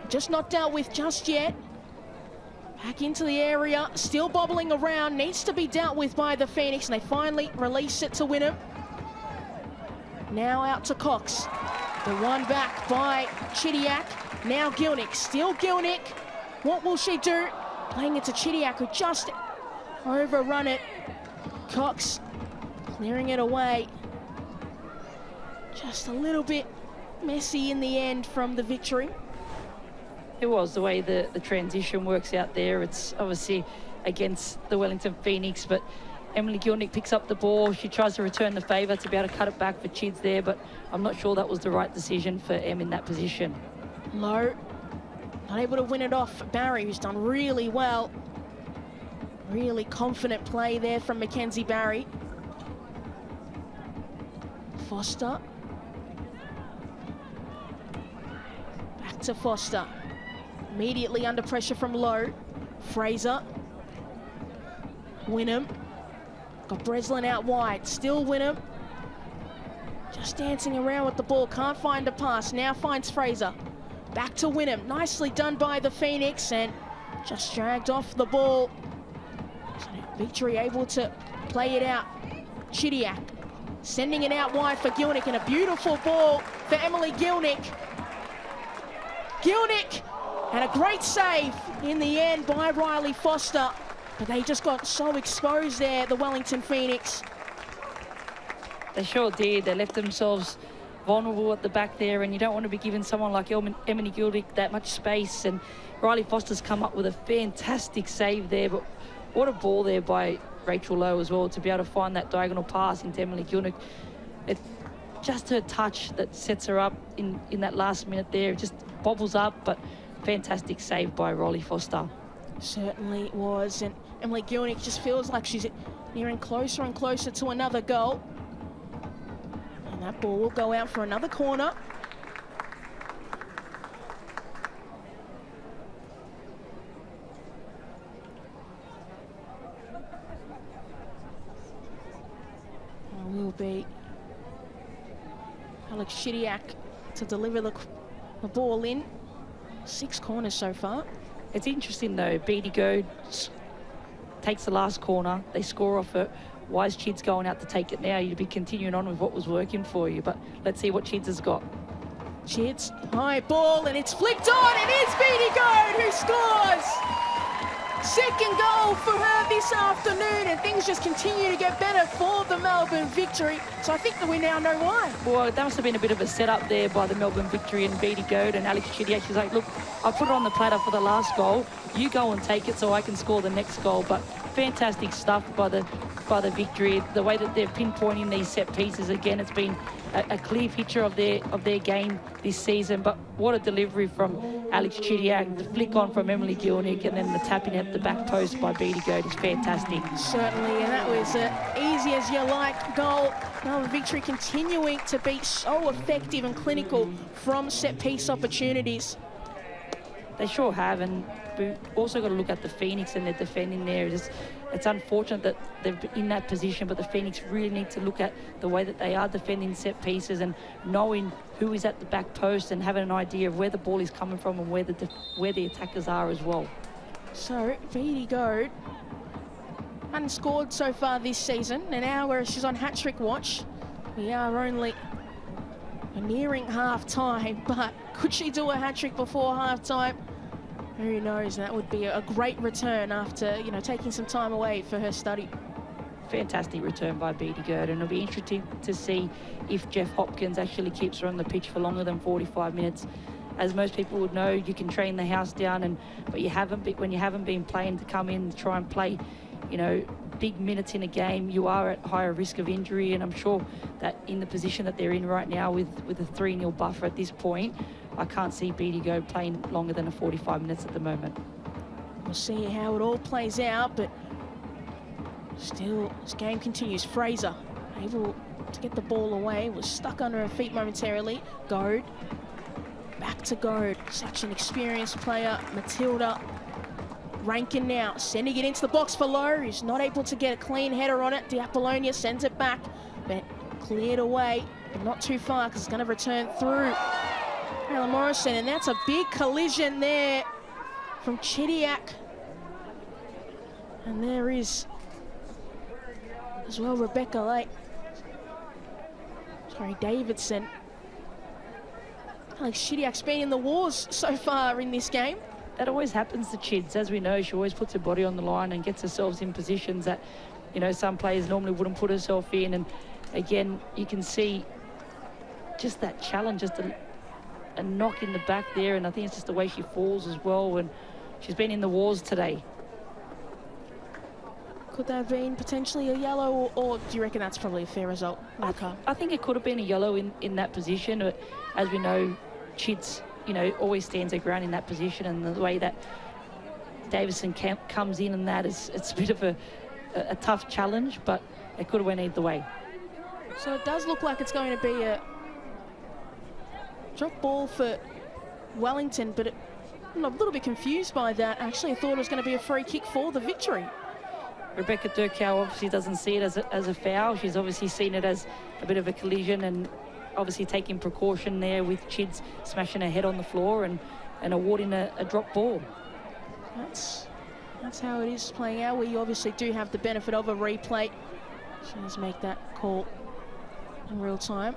just not dealt with just yet. Back into the area, still bobbling around, needs to be dealt with by the Phoenix, and they finally release it to Wynnum. Now out to Cox. The one back by Chidiac. Now Gilnick, still Gilnick. What will she do? Playing it to Chidiac, who just overrun it. Cox clearing it away. Just a little bit messy in the end from the Victory. It was the way the transition works out there. It's obviously against the Wellington Phoenix, but Emily Gilnick picks up the ball. She tries to return the favour to be able to cut it back for Chids there, but I'm not sure that was the right decision for Em in that position. Low, not able to win it off Barry, who's done really well. Really confident play there from Mackenzie Barry. Foster. Back to Foster. Immediately under pressure from Lowe. Fraser. Wynnum. Got Breslin out wide. Still Wynnum. Just dancing around with the ball. Can't find a pass. Now finds Fraser. Back to Wynnum. Nicely done by the Phoenix and just dragged off the ball. So Victory able to play it out. Chidiac sending it out wide for Gilnick, and a beautiful ball for Emily Gilnick. Gilnick, and a great save in the end by Riley Foster. But they just got so exposed there, the Wellington Phoenix. They sure did. They left themselves vulnerable at the back there, and you don't want to be giving someone like Emily Gilnick that much space. And Riley Foster's come up with a fantastic save there, but what a ball there by Rachel Lowe as well to be able to find that diagonal pass into Emily Gilnick. It's just her touch that sets her up in that last minute there. It just bobbles up, but fantastic save by Riley Foster. Certainly was, and Emily Gilnick just feels like she's nearing closer and closer to another goal. And that ball will go out for another corner. Will be Alex Chidiac to deliver the ball in. 6 corners so far. It's interesting though, Beatty Go takes the last corner, they score off it. Why is Chids going out to take it now? You'd be continuing on with what was working for you, but let's see what Chids has got. Chids, high ball, and it's flicked on, and it's Beatty Go who scores! Second goal for her this afternoon, and things just continue to get better for the Melbourne Victory. So I think that we now know why. Well, that must have been a bit of a setup there by the Melbourne Victory and Beatty Goad and Alex Chidiac. She's like, look, I put it on the platter for the last goal. You go and take it so I can score the next goal. But fantastic stuff by the Victory. The way that they're pinpointing these set pieces again, it's been a clear picture of their game this season. But what a delivery from Alex Chidiac, the flick on from Emily Gilnick, and then the tapping at the back post by Beatty Goad is fantastic. Certainly, and that was easy as you like goal. Now the Victory continuing to be so effective and clinical from set piece opportunities. They sure have, and we've also got to look at the Phoenix and their defending there. It's unfortunate that they're in that position, but the Phoenix really need to look at the way that they are defending set pieces and knowing who is at the back post and having an idea of where the ball is coming from and where the attackers are as well. So, Beatty Goad hadn't scored so far this season, and now where she's on hat-trick watch. We are only nearing half-time, but could she do a hat-trick before half-time? Who knows, that would be a great return after, you know, taking some time away for her study. Fantastic return by Beattie Gerd, and it'll be interesting to see if Jeff Hopkins actually keeps her on the pitch for longer than 45 minutes. As most people would know, you can train the house down, but when you haven't been playing, to come in and try and play, you know, big minutes in a game, you are at higher risk of injury. And I'm sure that in the position that they're in right now with a 3-0 buffer at this point, I can't see Beattie Gerd playing longer than 45 minutes at the moment. We'll see how it all plays out, but still, this game continues. Fraser able to get the ball away, was stuck under her feet momentarily. Gerd, back to Gerd, such an experienced player. Matilda Rankin now sending it into the box for Lowe, who's not able to get a clean header on it. Diapollonia sends it back, but cleared away, but not too far because it's going to return through Taylor Morrison, and that's a big collision there from Chidiac. And there is as well Rebecca Davidson. Alex Chidiac's been in the wars so far in this game. That always happens to Chids. As we know, she always puts her body on the line and gets herself in positions that, you know, some players normally wouldn't put herself in. And again, you can see just that challenge, just a knock in the back there, and I think it's just the way she falls as well, and she's been in the wars today. Could that have been potentially a yellow, or do you reckon that's probably a fair result? I think it could have been a yellow in that position, but as we know, Chids, you know, always stands her ground in that position, and the way that Davison comes in and that is, it's a bit of a tough challenge, but it could have went either way. So it does look like it's going to be a drop ball for Wellington, but I'm a little bit confused by that. Actually, I thought it was going to be a free kick for the victory. Rebecca Durkow obviously doesn't see it as a foul. She's obviously seen it as a bit of a collision, and obviously taking precaution there with Chids smashing her head on the floor and awarding a drop ball. That's how it is playing out. We obviously do have the benefit of a replay. So let's make that call in real time.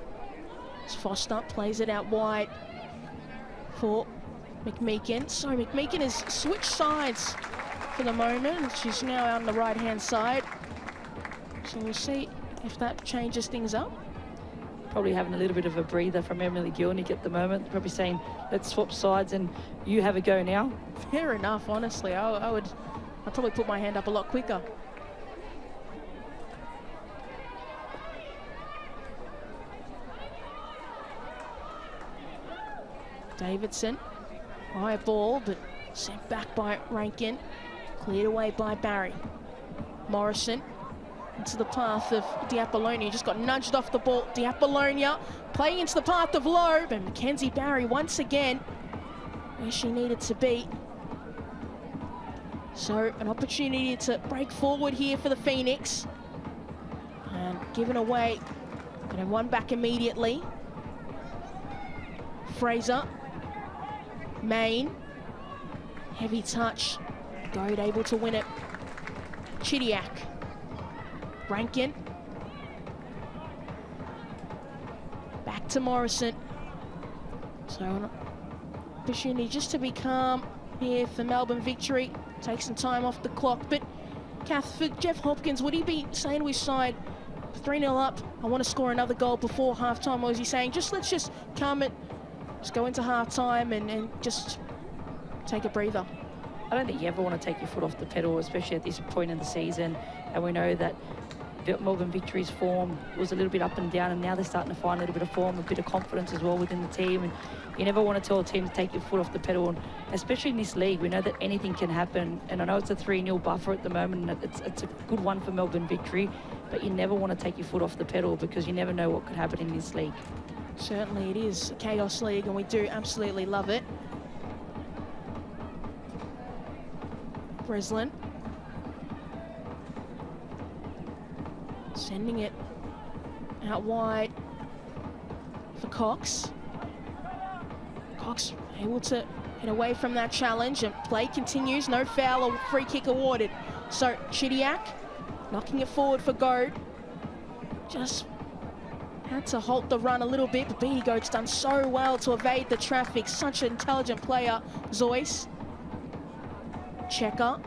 As Foster plays it out wide for McMeekin. So McMeekin has switched sides for the moment. She's now out on the right-hand side. So we'll see if that changes things up. Probably having a little bit of a breather from Emily Gilnick at the moment. Probably saying, let's swap sides and you have a go now. Fair enough, honestly. I'd probably put my hand up a lot quicker. Davidson, high ball, but sent back by Rankin. Cleared away by Barry. Morrison into the path of Diapollonia. Just got nudged off the ball. Diapollonia playing into the path of Lowe, and Mackenzie Barry once again where she needed to be. So an opportunity to break forward here for the Phoenix. And given away, and then one back immediately. Fraser. Main. Heavy touch. Goad able to win it. Chidiac. Rankin. Back to Morrison. So an opportunity just to be calm here for Melbourne victory. Take some time off the clock. But Kath, for Jeff Hopkins, would he be saying to his side, 3-0 up, I want to score another goal before halftime, or is he saying, let's just calm it, just go into halftime and just take a breather? I don't think you ever want to take your foot off the pedal, especially at this point in the season. And we know that Melbourne Victory's form was a little bit up and down, and now they're starting to find a little bit of form, a bit of confidence as well within the team. And you never want to tell a team to take your foot off the pedal, and especially in this league, we know that anything can happen. And I know it's a 3-0 buffer at the moment, and it's a good one for Melbourne Victory, but you never want to take your foot off the pedal because you never know what could happen in this league. Certainly it is a chaos league, and we do absolutely love it. Breslin sending it out wide for Cox. Cox able to get away from that challenge, and play continues. No foul or free kick awarded. So Chidiac knocking it forward for Goad. Just had to halt the run a little bit, but Beattie Goad's done so well to evade the traffic. Such an intelligent player, Zoyce. Checker.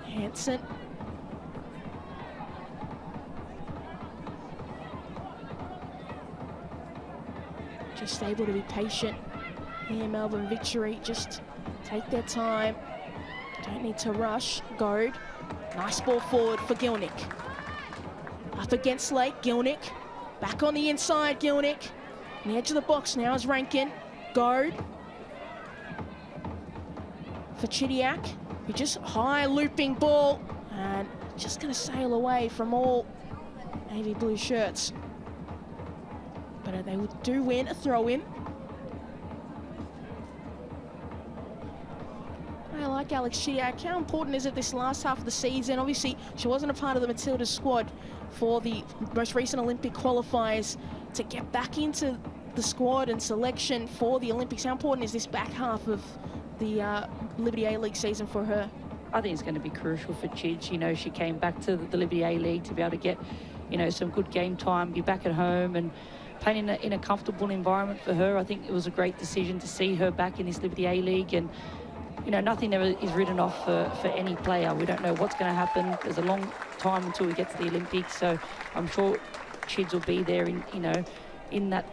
Hansen. Just able to be patient here, Melbourne Victory. Just take their time. Don't need to rush. Goad. Nice ball forward for Gilnick. Up against Lake, Gilnick. Back on the inside, Gilnick. On the edge of the box now is Rankin. Goad. For Chidiac, who just high looping ball. And just going to sail away from all navy blue shirts. But they do win a throw-in. I like Alex Chidiac. How important is it this last half of the season? Obviously, she wasn't a part of the Matildas squad for the most recent Olympic qualifiers. To get back into the squad and selection for the Olympics, how important is this back half of the Liberty A-League season for her? I think it's going to be crucial for Chidge. You know, she came back to the Liberty A-League to be able to get, you know, some good game time, be back at home and playing in a comfortable environment for her. I think it was a great decision to see her back in this Liberty A-League. And you know, nothing ever is written off for any player. We don't know what's going to happen. There's a long time until we get to the Olympics, so I'm sure Chids will be there in, you know, in that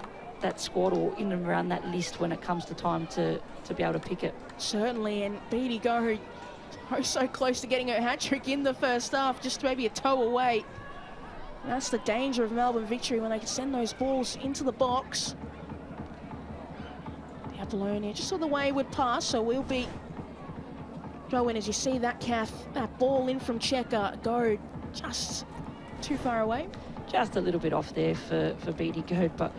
squad or in and around that list when it comes to time to be able to pick it. Certainly, and Beattie Gohu so close to getting her hat-trick in the first half, just maybe a toe away. And that's the danger of Melbourne Victory when they can send those balls into the box. The Apollonia just saw the wayward pass, so we'll be throw in as you see that, Kath. That ball in from Checker. Go just too far away. Just a little bit off there for Beattie Goad, but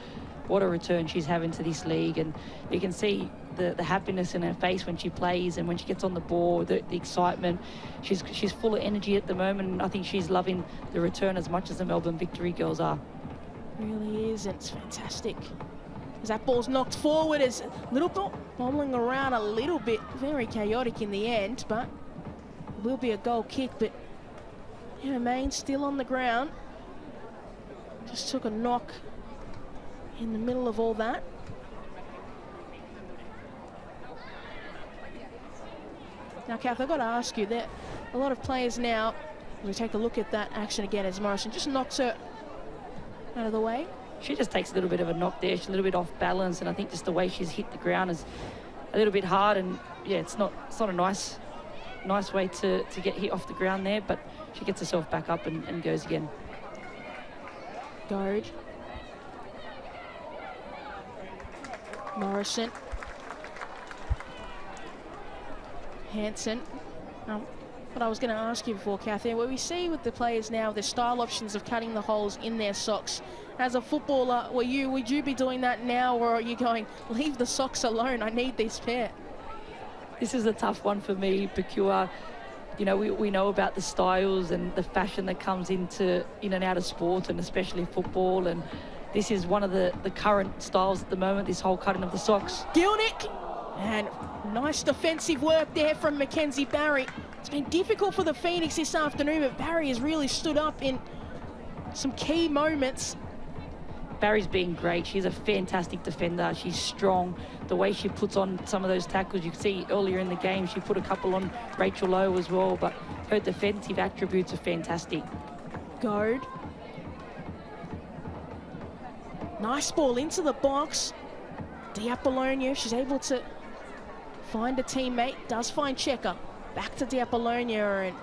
what a return she's having to this league. And you can see the happiness in her face when she plays and when she gets on the ball, the excitement. She's full of energy at the moment, and I think she's loving the return as much as the Melbourne Victory girls are. Really is, and it's fantastic. As that ball's knocked forward, as a little bit bobbling around a little bit, very chaotic in the end, but it will be a goal kick. But yeah, Main still on the ground. Just took a knock in the middle of all that. Now, Kath, I've got to ask you, that a lot of players now, we take a look at that action again as Morrison just knocks her out of the way. She just takes a little bit of a knock there. She's a little bit off balance, and I think just the way she's hit the ground is a little bit hard. And yeah, it's not a nice way to get hit off the ground there. But she gets herself back up and goes again. Goad. Morrison. Hansen. What I was going to ask you before, Kathy, what we see with the players now, the style options of cutting the holes in their socks. As a footballer, would you be doing that now, or are you going, leave the socks alone, I need this pair? This is a tough one for me, Pekua. You know, we know about the styles and the fashion that comes into in and out of sport, and especially football, and this is one of the current styles at the moment, this whole cutting of the socks. Gilnick, and nice defensive work there from Mackenzie Barry. It's been difficult for the Phoenix this afternoon, but Barry has really stood up in some key moments. Barry's been great. She's a fantastic defender. She's strong. The way she puts on some of those tackles, you can see earlier in the game, she put a couple on Rachel Lowe as well, but her defensive attributes are fantastic. Goad. Nice ball into the box. D'Apollonia, she's able to find a teammate, does find Checker. Back to D'Apollonia, and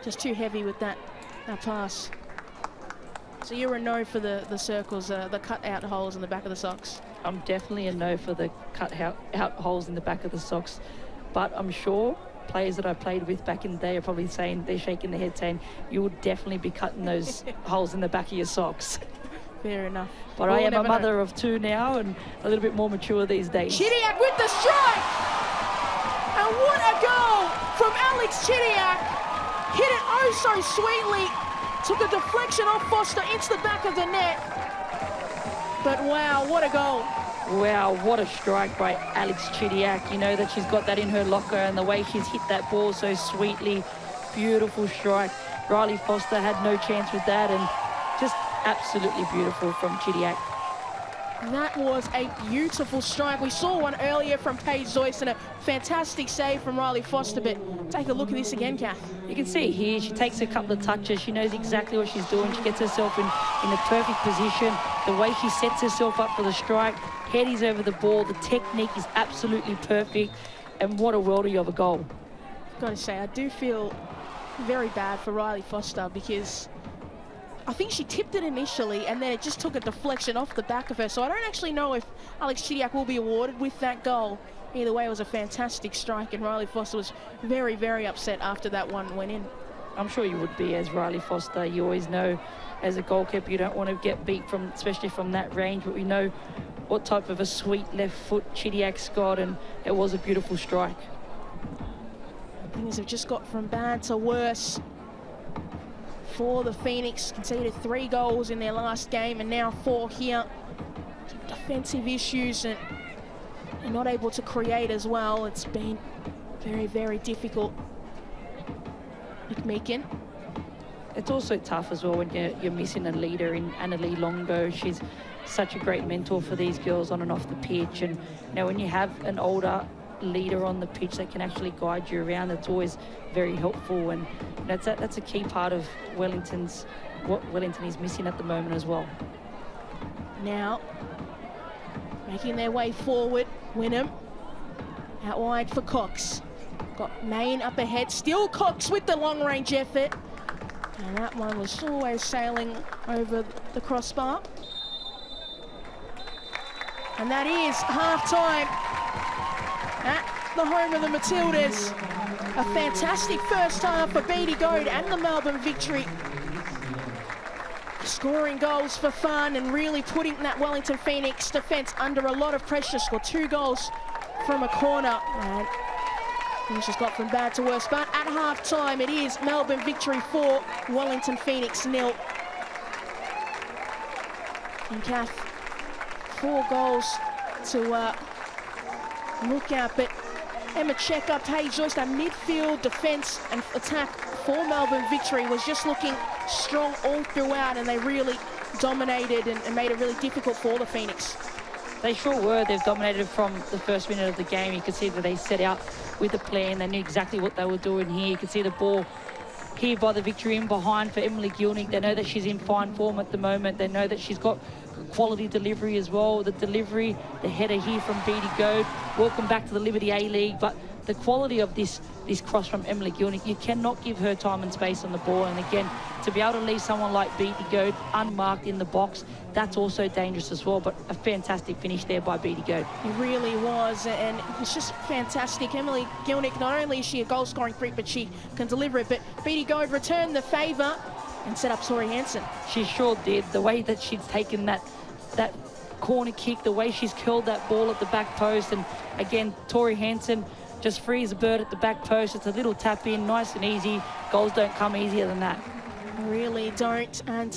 just too heavy with that pass. So you're a no for the circles, the cut-out holes in the back of the socks? I'm definitely a no for the cut-out holes in the back of the socks, but I'm sure players that I played with back in the day are probably saying, they're shaking their head saying, you would definitely be cutting those holes in the back of your socks. Fair enough. But I am a mother of two now and a little bit more mature these days. Chidiac with the strike! And what a goal from Alex Chidiac! Hit it oh so sweetly. Took a deflection off Foster into the back of the net. But wow, what a goal. Wow, what a strike by Alex Chidiac. You know that she's got that in her locker, and the way she's hit that ball so sweetly. Beautiful strike. Riley Foster had no chance with that, and just absolutely beautiful from Chidiac. That was a beautiful strike. We saw one earlier from Paige Joyce and a fantastic save from Riley Foster, but take a look at this again, Kath. You can see here, she takes a couple of touches. She knows exactly what she's doing. She gets herself in the perfect position. The way she sets herself up for the strike, head is over the ball. The technique is absolutely perfect. And what a worldie of a goal. I've got to say, I do feel very bad for Riley Foster because I think she tipped it initially and then it just took a deflection off the back of her. So I don't actually know if Alex Chidiac will be awarded with that goal. Either way, it was a fantastic strike and Riley Foster was very, very upset after that one went in. I'm sure you would be as Riley Foster. You always know as a goalkeeper you don't want to get beat from, especially from that range, but we know what type of a sweet left foot Chidiac's got, and it was a beautiful strike. Things have just got from bad to worse for the Phoenix. Conceded 3 goals in their last game and now 4 here. Some defensive issues and not able to create as well. It's been very, very difficult. Nick Meakin. It's also tough as well when you're missing a leader in Annalie Longo. She's such a great mentor for these girls on and off the pitch. And you know, when you have an older leader on the pitch that can actually guide you around, it's always very helpful. And you know, that's a key part of what Wellington is missing at the moment as well. Now, making their way forward, Wynnum out wide for Cox. Got Main up ahead, still Cox with the long range effort. And that one was always sailing over the crossbar. And that is half-time at the home of the Matildas. A fantastic first half for Beattie Goad and the Melbourne Victory. Scoring goals for fun and really putting that Wellington Phoenix defence under a lot of pressure. Scored 2 goals from a corner. And things just got from bad to worse. But at half-time, it is Melbourne Victory 4, Wellington Phoenix 0. And Kath, 4 goals to look at, but Emma Checker, Paige Joyce, that midfield, defence and attack for Melbourne Victory was just looking strong all throughout, and they really dominated and made it really difficult for the Phoenix. They sure were. They've dominated from the first minute of the game. You could see that they set out with a plan. They knew exactly what they were doing here. You could see the ball here by the Victory in behind for Emily Gilnick. They know that she's in fine form at the moment. They know that she's got quality delivery as well. The delivery, the header here from Beattie Goad. Welcome back to the Liberty A-League. But the quality of this cross from Emily Gilnick, you cannot give her time and space on the ball. And again, to be able to leave someone like Beattie Goad unmarked in the box, that's also dangerous as well. But a fantastic finish there by Beattie Goad. It really was, and it was just fantastic. Emily Gilnick, not only is she a goal-scoring freak, but she can deliver it. But Beattie Goad returned the favour and set up Tori Hansen. She sure did. The way that she's taken that corner kick, the way she's curled that ball at the back post, and again, Tori Hansen just frees a bird at the back post. It's a little tap in, nice and easy. Goals don't come easier than that. Really don't. And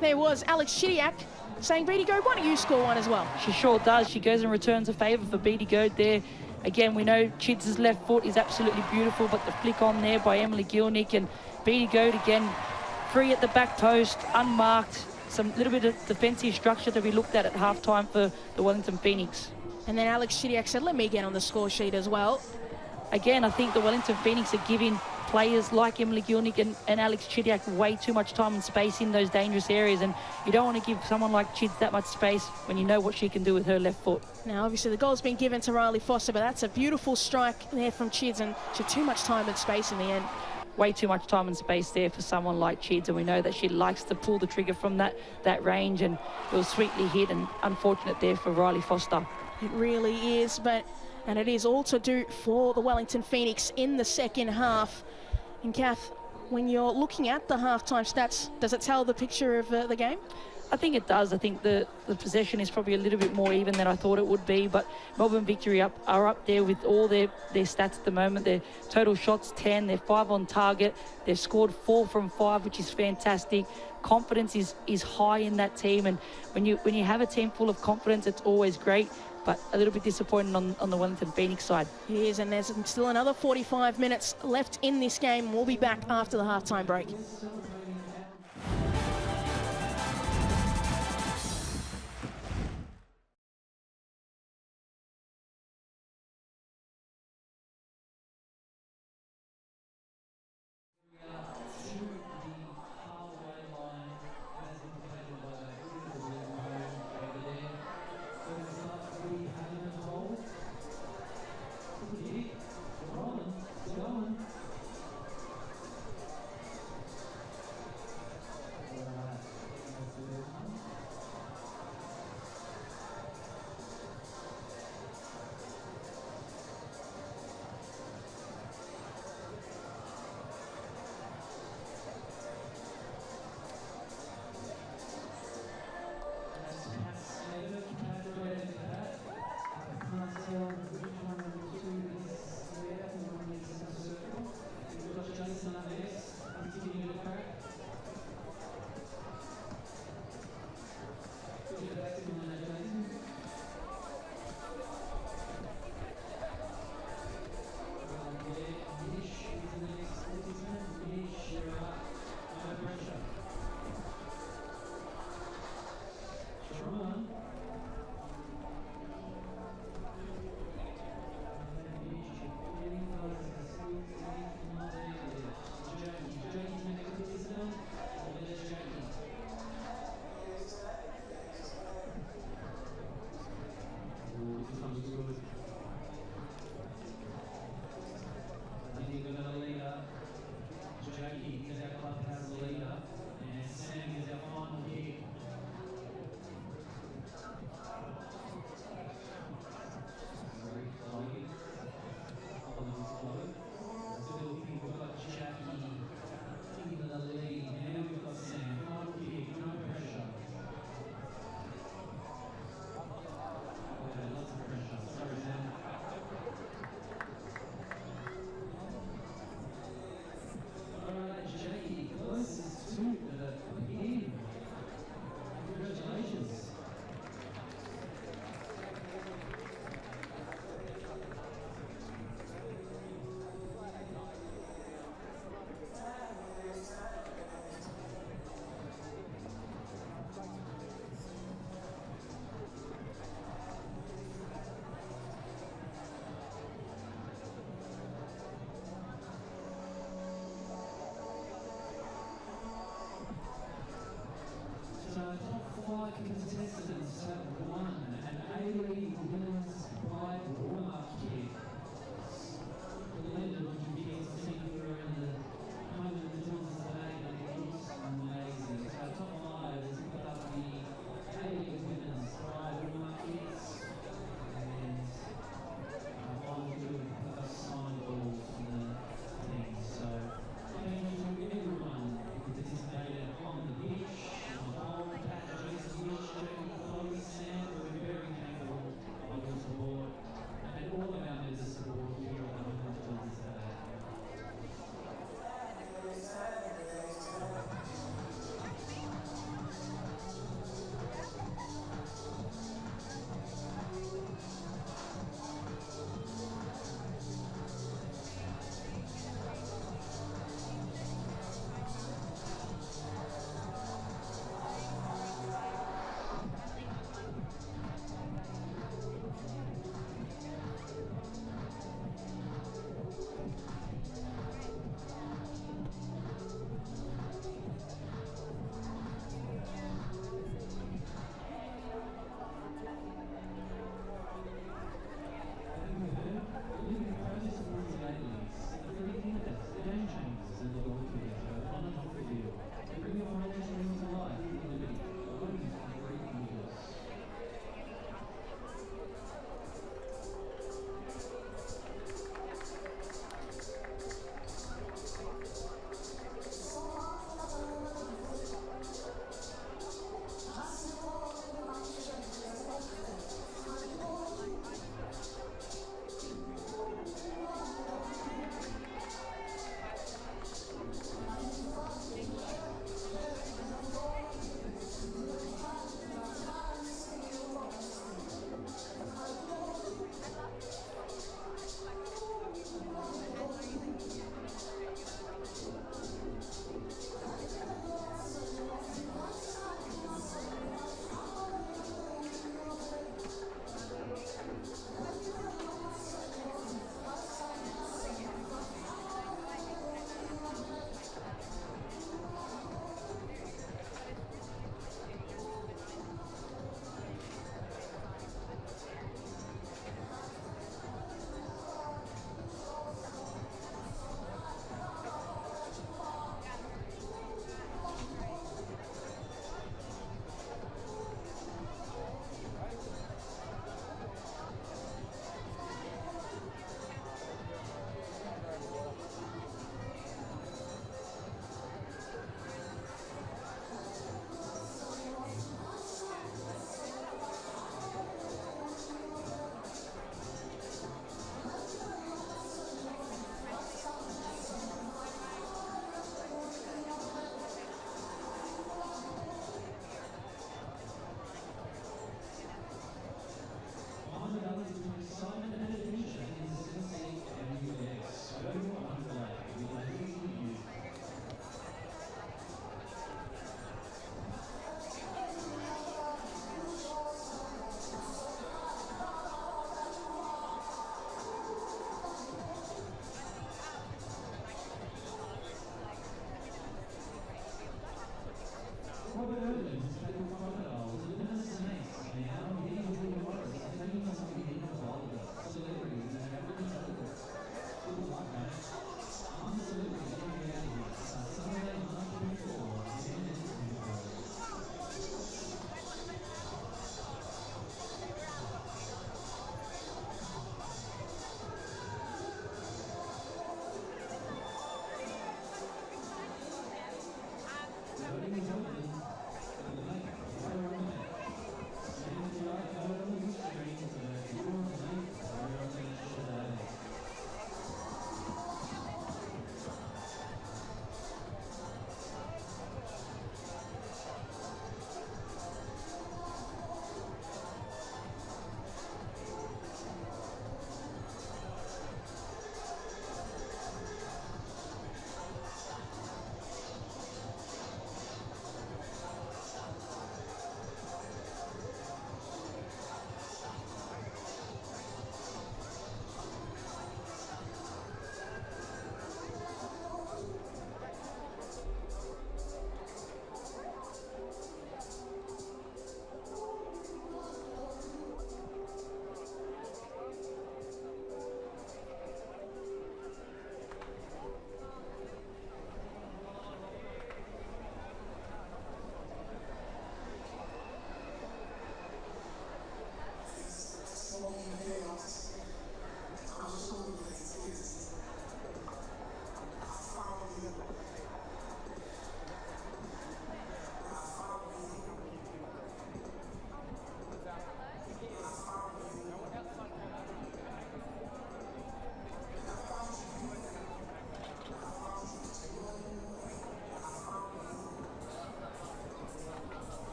there was Alex Chidiac saying, Beattie Goad, why don't you score one as well? She sure does. She goes and returns a favour for Beattie Goad there. Again, we know Chids' left foot is absolutely beautiful, but the flick on there by Emily Gilnick, and Beattie Goad again free at the back post, unmarked. Some little bit of defensive structure to be looked at half-time for the Wellington Phoenix. And then Alex Chidiac said, let me get on the score sheet as well. Again, I think the Wellington Phoenix are giving players like Emily Gilnick and Alex Chidiac way too much time and space in those dangerous areas, and you don't want to give someone like Chids that much space when you know what she can do with her left foot. Now, obviously, the goal's been given to Riley Foster, but that's a beautiful strike there from Chids, and she had too much time and space in the end. Way too much time and space there for someone like Chids, and we know that she likes to pull the trigger from that range, and it was sweetly hit and unfortunate there for Riley Foster. It really is, and it is all to do for the Wellington Phoenix in the second half. And Kath, when you're looking at the halftime stats, does it tell the picture of the game? I think it does. I think the possession is probably a little bit more even than I thought it would be, but Melbourne Victory are up there with all their stats at the moment. Their total shots 10, they're 5 on target, they've scored 4 from 5, which is fantastic. Confidence is high in that team, and when you have a team full of confidence, it's always great, but a little bit disappointing on the Wellington Phoenix side. It is, and there's still another 45 minutes left in this game. We'll be back after the halftime break. I think we're going to lead up. Jackie is our clubhouse leader, and Sam is our final kick. Very slowly. Following slow. Still, we've got Jackie in the lead. Now we've got Sam. Final kick, no pressure. Okay, lots of pressure. Sorry, Sam.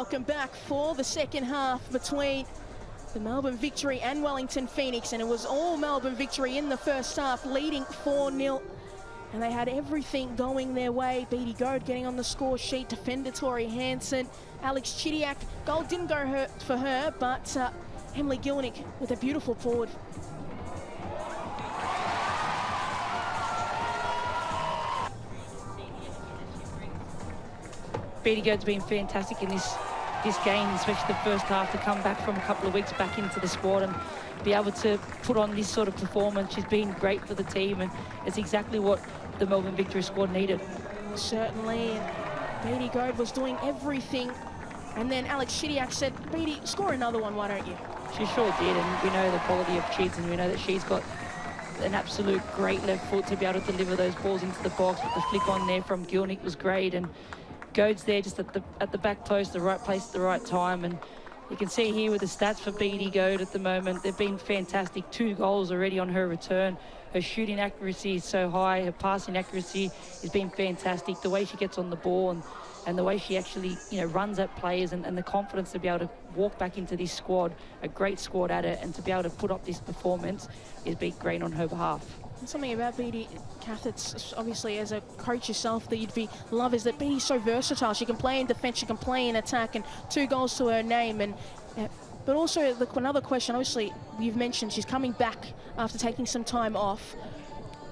welcome back for the second half between the Melbourne Victory and Wellington Phoenix, and it was all Melbourne Victory in the first half, leading 4-0. And they had everything going their way. Beattie Goad getting on the score sheet, defender Tori Hansen, Alex Chidiac. Goal didn't go for her, but Emily Gilnick with a beautiful forward. Beattie Goad's been fantastic in this game, especially the first half, to come back from a couple of weeks back into the squad and be able to put on this sort of performance. She's been great for the team, and it's exactly what the Melbourne Victory squad needed. Certainly, Beattie Goad was doing everything, and then Alex Chidiac said, Beattie, score another one, why don't you? She sure did, and we know the quality of Chids, and we know that she's got an absolute great left foot to be able to deliver those balls into the box. But the flick on there from Gilnick was great, and Goad's there just at the back post, the right place at the right time. And you can see here with the stats for Beattie Goad at the moment, they've been fantastic. 2 goals already on her return. Her shooting accuracy is so high. Her passing accuracy has been fantastic. The way she gets on the ball and the way she actually, runs at players, and the confidence to be able to walk back into this squad, a great squad at it, and to be able to put up this performance is been great on her behalf. And something about Beattie, Kath, it's obviously as a coach yourself that you'd love is that Beattie's so versatile. She can play in defence, she can play in attack, and 2 goals to her name. And but also another question, obviously you've mentioned she's coming back after taking some time off.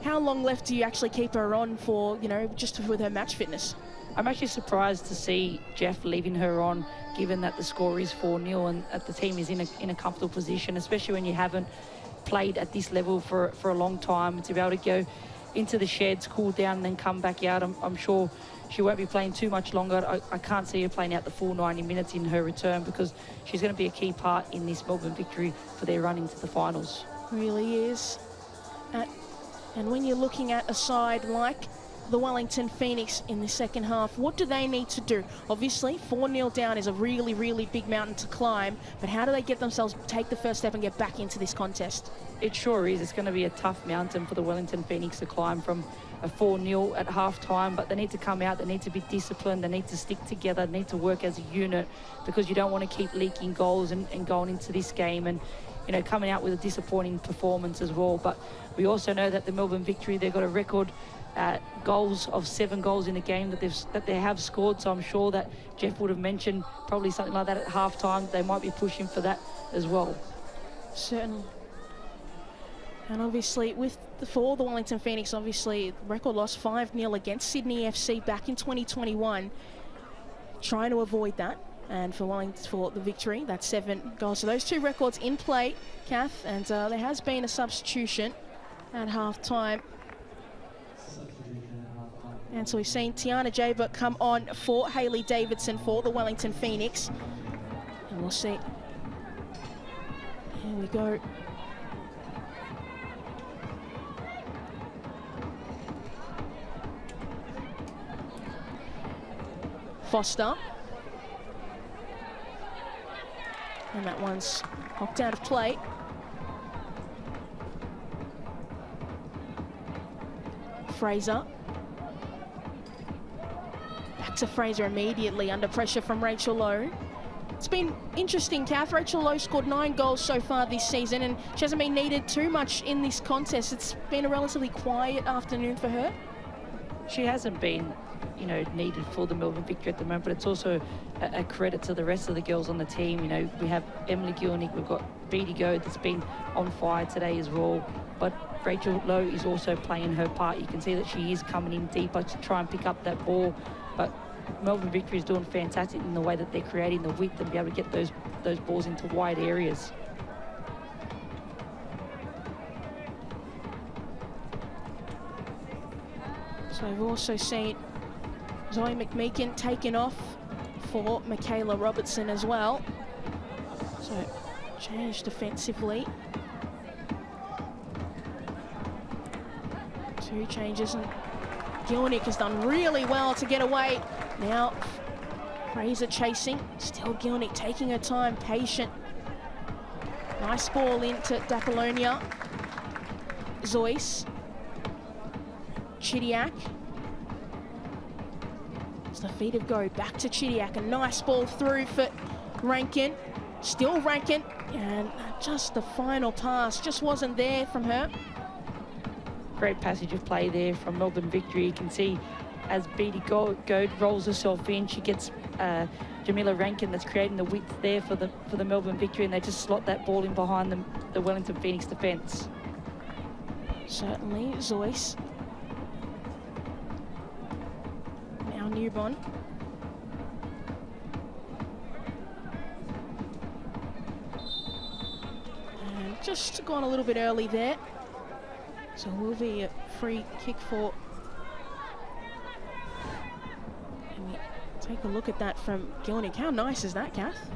How long left do you actually keep her on for, just with her match fitness? I'm actually surprised to see Jeff leaving her on, given that the score is 4-0 and that the team is in a comfortable position, especially when you haven't played at this level for a long time. To be able to go into the sheds, cool down, and then come back out, I'm sure she won't be playing too much longer. I can't see her playing out the full 90 minutes in her return, because she's going to be a key part in this Melbourne Victory for their run into the finals. Really is. And when you're looking at a side like the Wellington Phoenix in the second half, what do they need to do? Obviously, 4-0 down is a really, really big mountain to climb, but how do they get themselves, take the first step and get back into this contest? It sure is. It's going to be a tough mountain for the Wellington Phoenix to climb from a 4-0 at half-time, but they need to come out, they need to be disciplined, they need to stick together, they need to work as a unit, because you don't want to keep leaking goals and going into this game and coming out with a disappointing performance as well. But we also know that the Melbourne Victory, they've got a record goals of 7 goals in a game that they have scored. So I'm sure that Jeff would have mentioned probably something like that at half-time. They might be pushing for that as well. Certainly. And obviously, for the Wellington Phoenix, obviously, record loss 5-0 against Sydney FC back in 2021. Trying to avoid that. And for Wellington, for the Victory, that's 7 goals. So those 2 records in play, Kath, and there has been a substitution at half-time. And so we've seen Tiana Jaber come on for Hayley Davidson for the Wellington Phoenix. And we'll see. Here we go. Foster. And that one's knocked out of play. Fraser. Back to Fraser immediately, under pressure from Rachel Lowe. It's been interesting, Kath. Rachel Lowe scored 9 goals so far this season, and she hasn't been needed too much in this contest. It's been a relatively quiet afternoon for her. She hasn't been, needed for the Melbourne Victory at the moment, but it's also a credit to the rest of the girls on the team. We have Emily Gilnick, we've got Beattie Goad that's been on fire today as well, but Rachel Lowe is also playing her part. You can see that she is coming in deeper to try and pick up that ball, but Melbourne Victory is doing fantastic in the way that they're creating the width and be able to get those balls into wide areas. So we've also seen Zoe McMeekin taken off for Michaela Robertson as well. So change defensively. 2 changes, and Gilnick has done really well to get away. Now Fraser chasing, still Gilnick taking her time, patient. Nice ball into Dapolonia. Zoyce. Chidiac. the feet of go back to Chidiac. A nice ball through for Rankin. Still Rankin. And just the final pass just wasn't there from her. Great passage of play there from Melbourne Victory. You can see as Beattie Goad rolls herself in, she gets Jamila Rankin that's creating the width there for the Melbourne Victory, and they just slot that ball in behind the Wellington Phoenix defence. Certainly, Zoyce. Now Newbon. And just gone a little bit early there. So it will be a free kick for... And we take a look at that from Gilnick. How nice is that, Kath?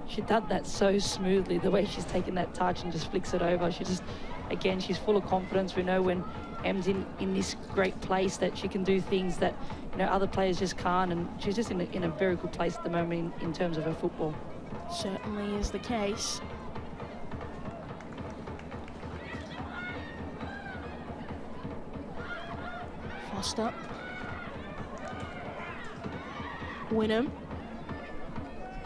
She did that so smoothly, the way she's taken that touch and just flicks it over. She just, again, she's full of confidence. We know when Em's in this great place that she can do things that, you know, other players just can't, and she's just in a very good place at the moment in terms of her football. Certainly is the case. Foster. Wynnum.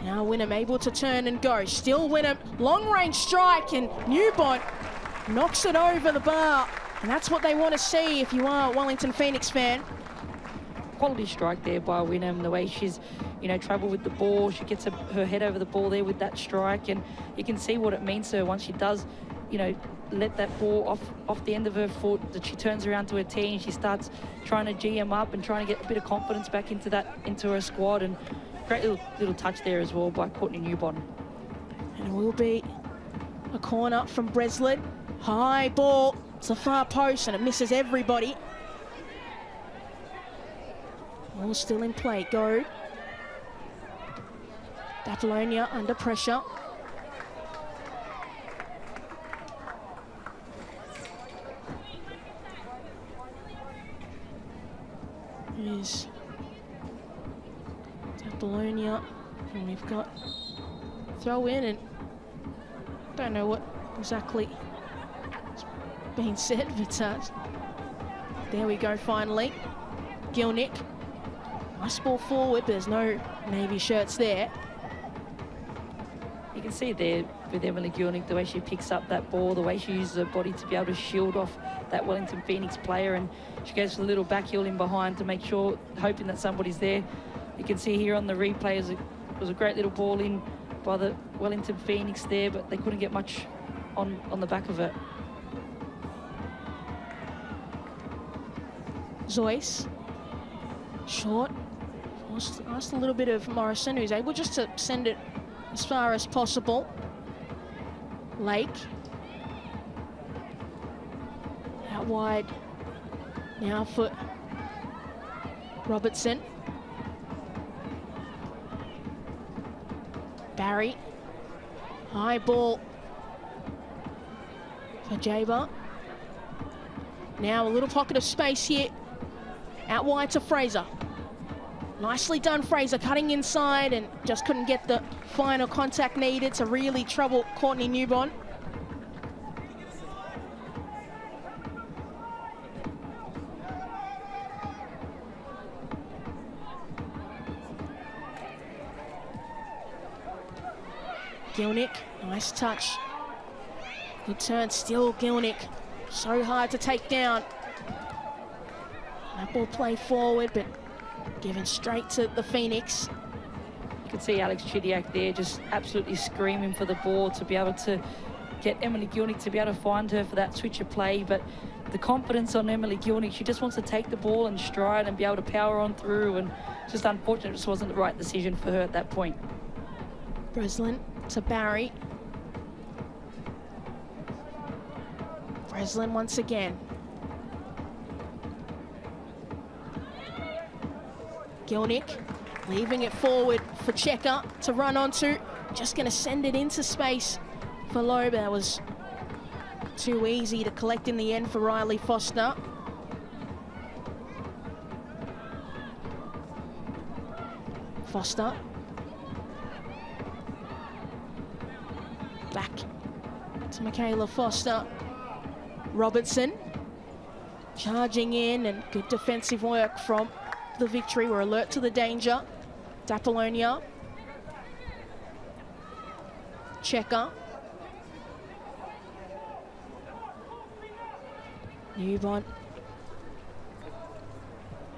Now Wynnum able to turn and go. Still Wynnum. Long range strike, and Newbon knocks it over the bar. And that's what they want to see if you are a Wellington Phoenix fan. Quality strike there by Wynnum, the way she's, you know, travelled with the ball. She gets her head over the ball there with that strike, and you can see what it means to her once she does, you know, let that ball off the end of her foot, that she turns around to her team. She starts trying to GM up and trying to get a bit of confidence back into her squad. And great little touch there as well by Courtney Newbon. And it will be a corner from Breslin. High ball. It's a far post and it misses everybody. All still in play. Go. Apollonia under pressure. Here's Apollonia. And we've got throw in, and don't know what exactly is being said, but there we go finally. Gilnick. Nice ball forward, but there's no Navy shirts there. You can see there with Emily Gilnick, the way she picks up that ball, the way she uses her body to be able to shield off that Wellington Phoenix player, and she goes for a little back heel in behind to make sure, hoping that somebody's there. You can see here on the replay, it was a great little ball in by the Wellington Phoenix there, but they couldn't get much on the back of it. Zoyce. Short. Asked a little bit of Morrison, who's able just to send it as far as possible. Lake. Out wide. Now for Robertson. Barry. High ball for Jaber. Now a little pocket of space here. Out wide to Fraser. Nicely done, Fraser, cutting inside and just couldn't get the final contact needed to really trouble Courtney Newbon. Gilnick, nice touch. Good turn, still Gilnick. So hard to take down. That ball play forward, but given straight to the Phoenix. You can see Alex Chidiac there just absolutely screaming for the ball to be able to get Emily Gilnick to be able to find her for that switch of play. But the confidence on Emily Gilnick, she just wants to take the ball and stride and be able to power on through, and it's just unfortunate it just wasn't the right decision for her at that point. Breslin to Barry. Breslin once again. Gilnick leaving it forward for Checker to run onto. Just going to send it into space for Loeb. That was too easy to collect in the end for Riley Foster. Foster. Back to Michaela Foster. Robertson charging in, and good defensive work from the victory. We're alert to the danger. Apollonia. Checker. Newbon.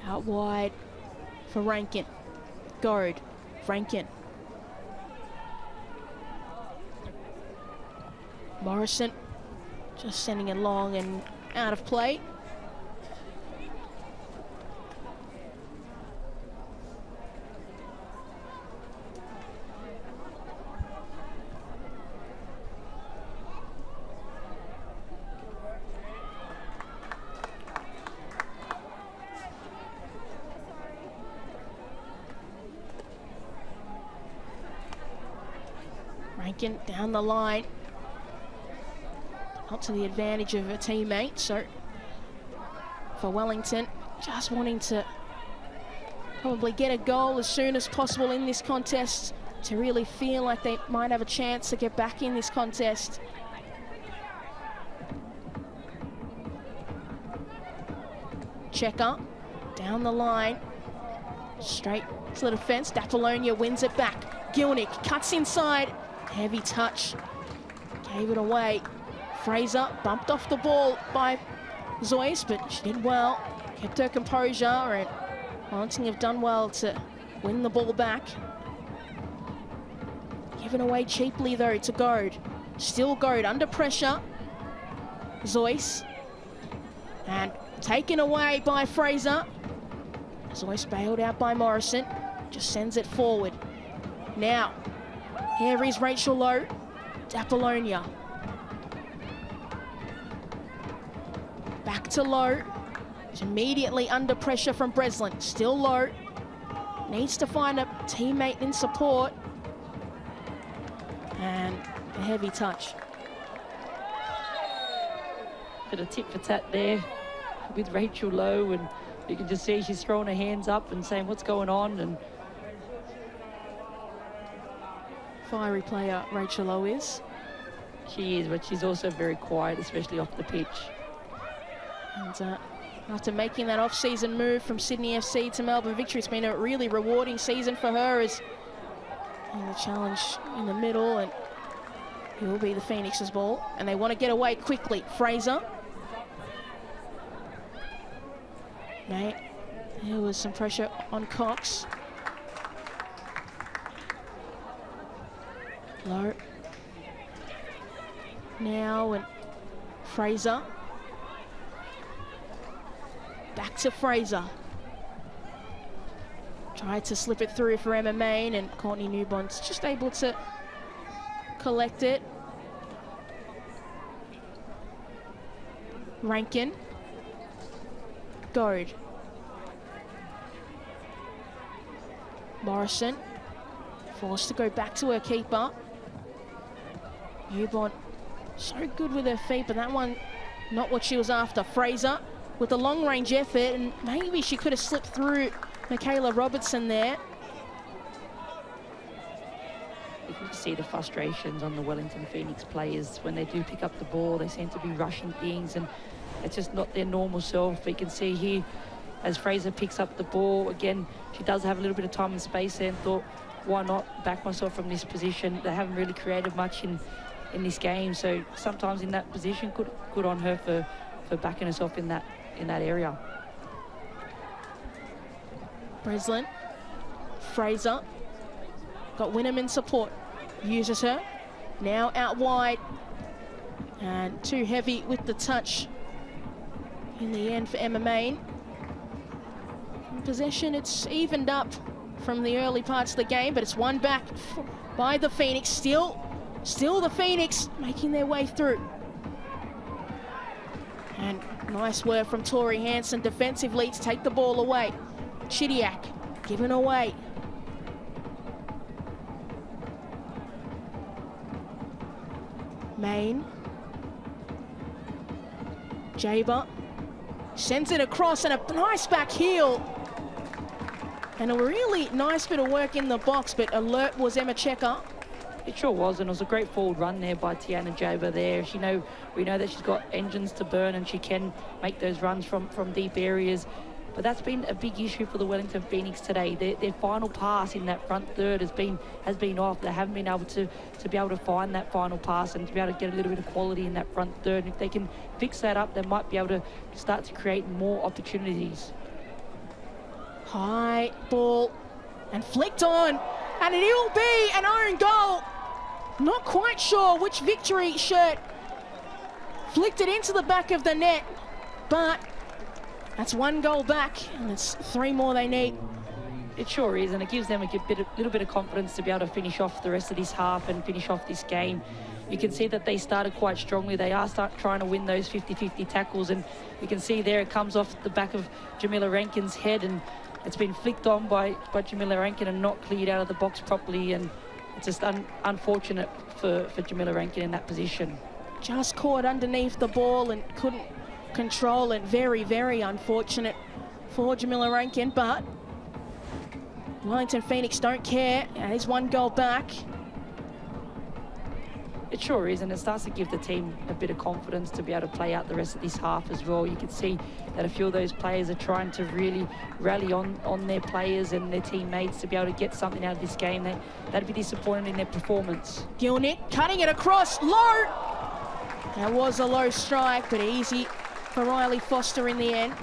Out wide for Rankin. Goad. Rankin. Morrison just sending it long and out of play. Rankin down the line. Not to the advantage of a teammate, so for Wellington, just wanting to probably get a goal as soon as possible in this contest to really feel like they might have a chance to get back in this contest. Checker down the line, straight to the defence. Apollonia wins it back. Gilnick cuts inside, heavy touch, gave it away. Fraser bumped off the ball by Zoyce, but she did well, kept her composure, and Wellington have done well to win the ball back. Given away cheaply though to Goad. Still Goad under pressure. Zoyce, and taken away by Fraser. Zoyce bailed out by Morrison, just sends it forward. Now, here is Rachel Lowe, Apollonia. Back to Lowe. She's immediately under pressure from Breslin. Still Lowe. Needs to find a teammate in support. And a heavy touch. Bit of tit for tat there with Rachel Lowe, and you can just see she's throwing her hands up and saying what's going on. And fiery player Rachel Lowe is. She is, but she's also very quiet, especially off the pitch. And after making that off-season move from Sydney FC to Melbourne Victory, it's been a really rewarding season for her, as in the challenge in the middle, and it will be the Phoenix's ball, and they want to get away quickly. Fraser. Mate, there was some pressure on Cox. Low. Now, and Fraser. Back to Fraser. Tried to slip it through for Emma Main, and Courtney Newbon's just able to collect it. Rankin. Goad. Morrison. Forced to go back to her keeper. Newbon so good with her feet, but that one not what she was after. Fraser with a long-range effort, and maybe she could have slipped through Michaela Robertson there. You can see the frustrations on the Wellington Phoenix players when they do pick up the ball. They seem to be rushing things, and it's just not their normal self. But you can see here, as Fraser picks up the ball, again, she does have a little bit of time and space there, and thought, why not back myself from this position? They haven't really created much in this game, so sometimes in that position, good on her for backing herself in that area. Breslin. Fraser. Got Wynnum in support. Uses her. Now out wide. And too heavy with the touch in the end for Emma Main. In possession, it's evened up from the early parts of the game, but it's won back by the Phoenix. Still the Phoenix making their way through. And nice work from Tori Hansen defensively to take the ball away. Chidiak given away. Main. Jaber sends it across, and a nice back heel. And a really nice bit of work in the box, but alert was Emma Checker. It sure was, and it was a great forward run there by Tiana Jaber there. We know that she's got engines to burn, and she can make those runs from deep areas. But that's been a big issue for the Wellington Phoenix today. Their final pass in that front third has been off. They haven't been able to be able to find that final pass and to be able to get a little bit of quality in that front third. And if they can fix that up, they might be able to start to create more opportunities. High ball and flicked on, and it'll be an own goal. Not quite sure which victory shirt flicked it into the back of the net, but that's one goal back, and it's 3 more they need. It sure is, and it gives them a little bit of confidence to be able to finish off the rest of this half and finish off this game. You can see that they started quite strongly. They are trying to win those 50-50 tackles, and you can see there it comes off the back of Jamila Rankin's head, and it's been flicked on by Jamila Rankin and not cleared out of the box properly, and it's just unfortunate for Jamila Rankin in that position. Just caught underneath the ball and couldn't control it. Very, very unfortunate for Jamila Rankin, but Wellington Phoenix don't care. There's 1 goal back. It sure is, and it starts to give the team a bit of confidence to be able to play out the rest of this half as well. You can see that a few of those players are trying to really rally on their players and their teammates to be able to get something out of this game. That'd be disappointed in their performance. Gilnick cutting it across, low. That was a low strike, but easy for Riley Foster in the end.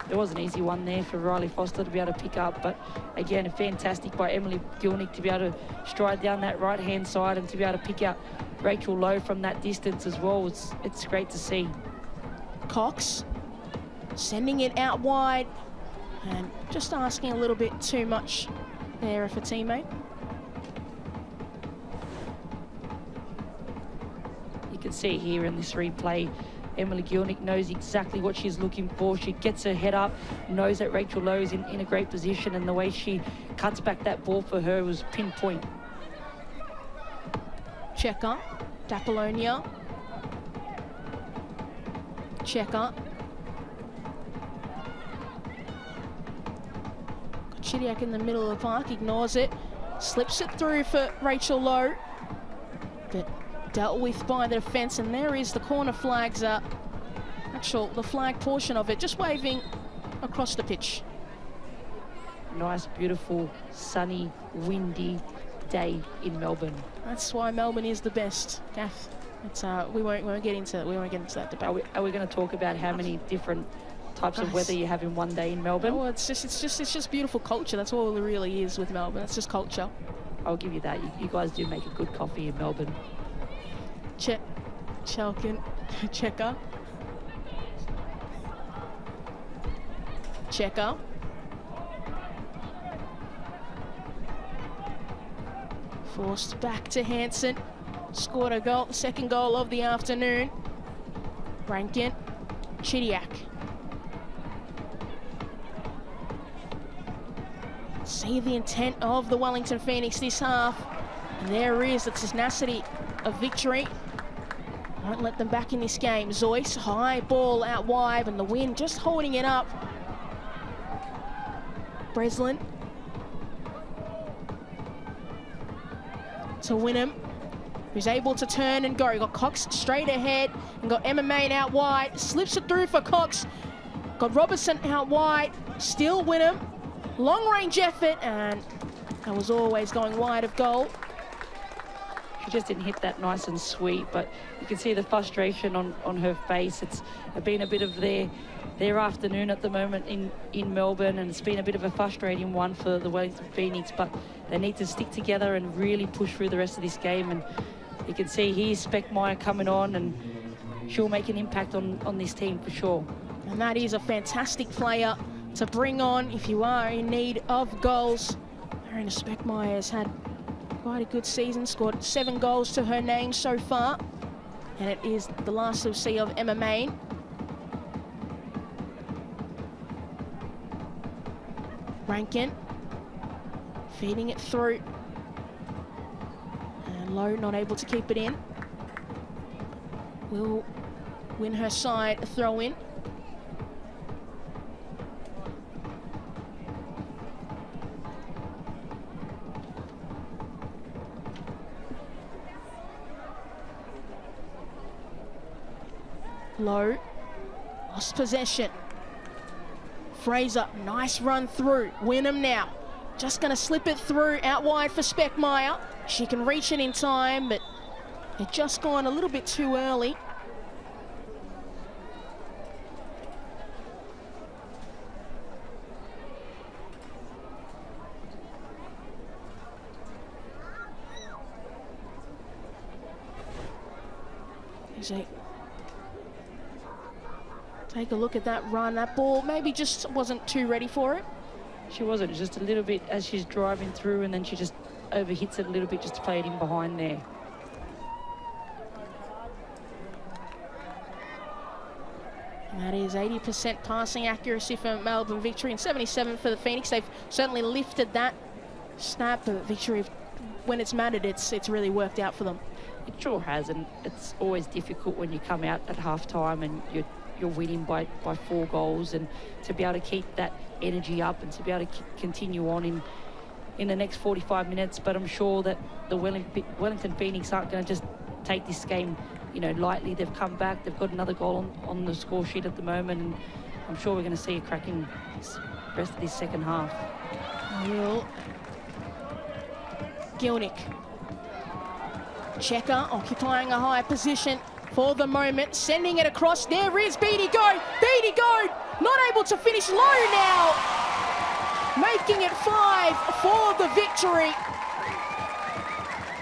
There was an easy one there for Riley Foster to be able to pick up, but again, fantastic by Emily Gilnick to be able to stride down that right-hand side and to be able to pick out Rachel Lowe from that distance as well. It's great to see. Cox sending it out wide and just asking a little bit too much there of a teammate. You can see here in this replay, Emily Gilnick knows exactly what she's looking for. She gets her head up, knows that Rachel Lowe is in a great position, and the way she cuts back that ball for her was pinpoint. Checker, Dapolonia. Checker. Got Chidiac in the middle of the park, ignores it. Slips it through for Rachel Lowe. But dealt with by the defence, and there is the corner flags up. The flag portion of it just waving across the pitch. Nice, beautiful, sunny, windy day in Melbourne. That's why Melbourne is the best, Gaff. It's we won't get into that debate. Are we going to talk about how many different types of weather you have in one day in Melbourne? Oh, it's just beautiful culture. That's all it really is with Melbourne. It's just culture. I'll give you that. You guys do make a good coffee in Melbourne. Chelkin, Checker. Checker. Forced back to Hansen. Scored a goal, the second goal of the afternoon. Rankin, Chidiac. See the intent of the Wellington Phoenix this half. And there is the tenacity of victory. Won't let them back in this game. Zoyce, high ball out wide, and the wind just holding it up. Breslin to Wynnum, who's able to turn and go. Got Cox straight ahead and got Emma Main out wide. Slips it through for Cox. Got Robertson out wide. Still Wynnum. Long range effort, and that was always going wide of goal. She just didn't hit that nice and sweet, but you can see the frustration on her face. It's been a bit of their afternoon at the moment in Melbourne, and it's been a bit of a frustrating one for the Wellington Phoenix, but they need to stick together and really push through the rest of this game. And you can see here's Speckmeyer coming on, and she'll make an impact on this team for sure. And that is a fantastic player to bring on if you are in need of goals. Marina Speckmeyer has had quite a good season, scored 7 goals to her name so far, and it is the last we'll see of Emma Main. Rankin feeding it through, and Lowe not able to keep it in. Will win her side a throw in. Lowe lost possession. Fraser, nice run through. Wynnum now. Just going to slip it through out wide for Speckmeyer. She can reach it in time, but it just gone a little bit too early. Take a look at that run. That ball maybe just wasn't too ready for it. She wasn't, just a little bit as she's driving through, and then she just overhits it a little bit just to play it in behind there. And that is 80% passing accuracy for Melbourne Victory and 77 for the Phoenix. They've certainly lifted that snap, but Victory, when it's mattered, it's really worked out for them. It sure has, and it's always difficult when you come out at half-time and you're winning by 4 goals, and to be able to keep that energy up and to be able to continue on in the next 45 minutes. But I'm sure that the Wellington Phoenix aren't going to just take this game, you know, lightly. They've come back. They've got another goal on the score sheet at the moment, and I'm sure we're going to see a cracking rest of this second half. Gilnick. Checker occupying a high position for the moment, sending it across. There is Beatty Go. Beatty Go, not able to finish low now. Making it 5 for the Victory.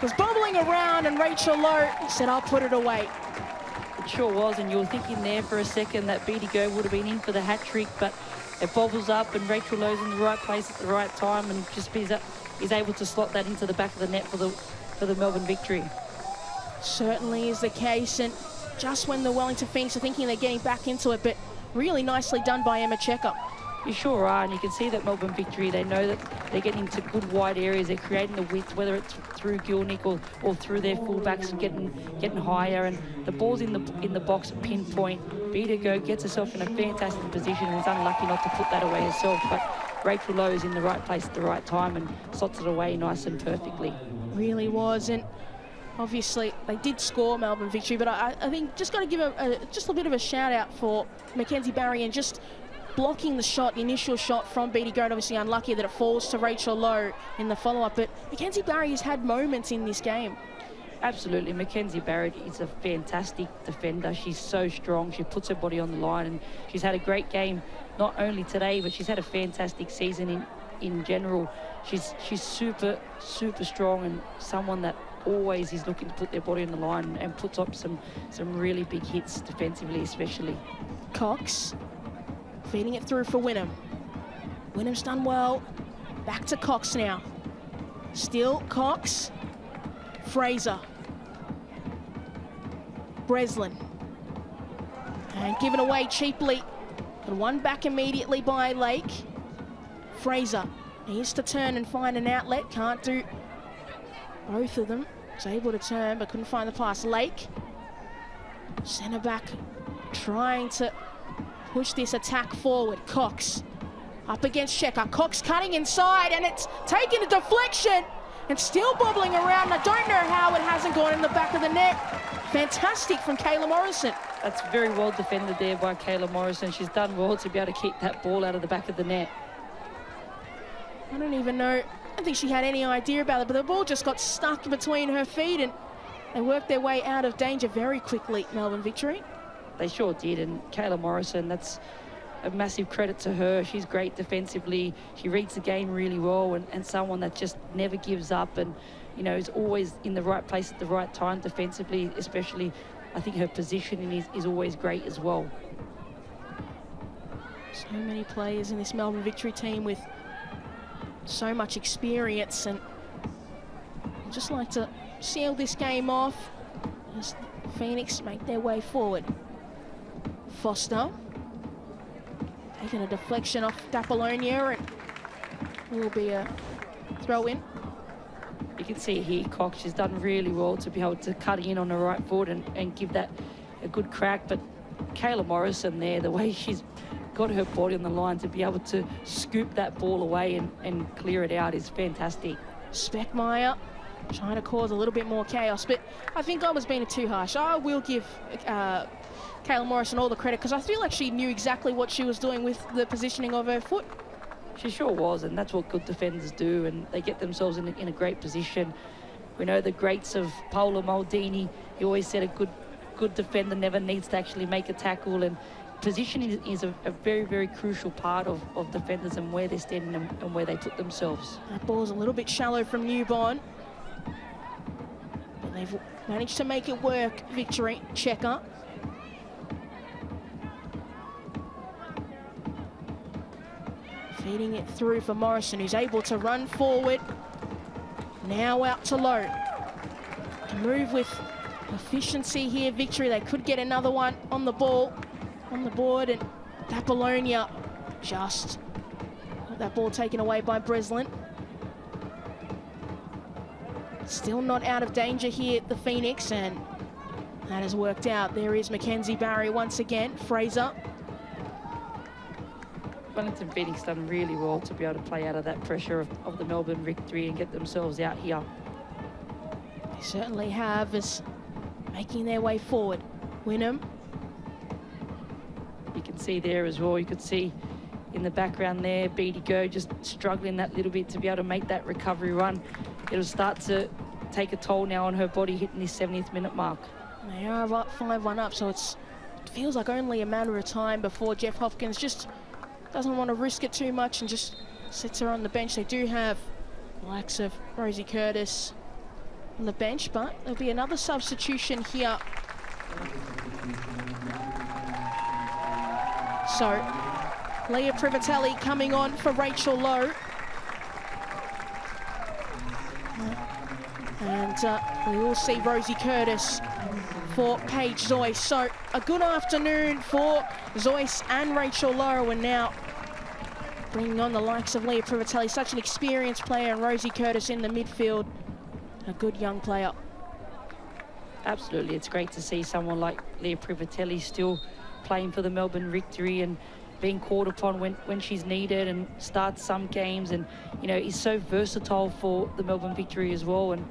Was bubbling around, and Rachel Lowe said, I'll put it away. It sure was, and you were thinking there for a second that Beatty Go would have been in for the hat-trick, but it bobbles up, and Rachel Lowe's in the right place at the right time, and just is able to slot that into the back of the net for the Melbourne Victory. Certainly is the case, and just when the Wellington Phoenix are thinking they're getting back into it, but really nicely done by Emma Checker. You sure are, and you can see that Melbourne Victory, they know that they're getting into good wide areas. They're creating the width, whether it's through Gilnick or through their fullbacks, and getting higher, and the ball's in the box at pinpoint. Beatty Go gets herself in a fantastic position and is unlucky not to put that away herself, but Rachel Lowe is in the right place at the right time and slots it away nice and perfectly. Really was, and obviously they did score, Melbourne Victory, but I think just got to give just a bit of a shout out for Mackenzie Barry and just blocking the shot, the initial shot from Beatty Go. Obviously unlucky that it falls to Rachel Lowe in the follow-up, but Mackenzie Barry has had moments in this game. Absolutely, Mackenzie Barrett is a fantastic defender. She's so strong. She puts her body on the line, and she's had a great game, not only today, but she's had a fantastic season in general. She's super strong, and someone that always is looking to put their body on the line and puts up some really big hits defensively, especially. Cox feeding it through for Wynnum. Wynnum's done well. Back to Cox now. Still Cox. Fraser. Breslin. And given away cheaply. And one back immediately by Lake. Fraser needs to turn and find an outlet. Can't do both of them. Was able to turn but couldn't find the pass. Lake. Centre back trying to push this attack forward. Cox up against Checker. Cox cutting inside, and it's taking a deflection and still bobbling around. I don't know how it hasn't gone in the back of the net. Fantastic from Kayla Morrison. That's very well defended there by Kayla Morrison. She's done well to be able to keep that ball out of the back of the net. I don't even know. I don't think she had any idea about it, but the ball just got stuck between her feet, and they worked their way out of danger very quickly, Melbourne Victory. They sure did, and Kayla Morrison, that's a massive credit to her. She's great defensively. She reads the game really well, and someone that just never gives up, and you know, is always in the right place at the right time defensively, especially. I think her positioning is always great as well. So many players in this Melbourne Victory team with so much experience, and I'd just like to seal this game off as Phoenix make their way forward. Foster taking a deflection off D'Apollonia, and will be a throw in. You can see here Cox, she's done really well to be able to cut in on the right foot and give that a good crack, but Kayla Morrison there, the way she's got her body on the line to be able to scoop that ball away and clear it out is fantastic. Speckmeyer trying to cause a little bit more chaos, but I think I was being too harsh. I will give Kayla Morrison all the credit, because I feel like she knew exactly what she was doing with the positioning of her foot. She sure was, and that's what good defenders do, and they get themselves in a great position. We know the greats of Paolo Maldini. He always said a good defender never needs to actually make a tackle, and positioning is a very, very crucial part of defenders and where they're standing and where they put themselves. That ball's a little bit shallow from Newborn, but they've managed to make it work. Victory, checker. Feeding it through for Morrison, who's able to run forward. Now out to Lowe. To move with efficiency here, Victory. They could get another one on the ball, on the board, and Apollonia just got that ball taken away by Breslin. Still not out of danger here, the Phoenix, and that has worked out. There is Mackenzie Barry once again. Fraser. Wellington Phoenix done really well to be able to play out of that pressure of the Melbourne Victory and get themselves out here. They certainly have, as making their way forward. Wynnum. You can see there as well, you could see in the background there, Beatty Go just struggling that little bit to be able to make that recovery run. It'll start to take a toll now on her body, hitting this 70th minute mark. They are up 5-1 up, so it feels like only a matter of time before Jeff Hopkins just doesn't want to risk it too much and just sits her on the bench. They do have the likes of Rosie Curtis on the bench, but there'll be another substitution here. So, Leah Privatelli coming on for Rachel Lowe. And we will see Rosie Curtis for Paige Zoyce. So a good afternoon for Zoyce and Rachel Lowe, and now bringing on the likes of Leah Privatelli, such an experienced player, and Rosie Curtis in the midfield, a good young player. Absolutely, it's great to see someone like Leah Privatelli still playing for the Melbourne Victory and being called upon when she's needed, and starts some games, and you know, is so versatile for the Melbourne Victory as well. And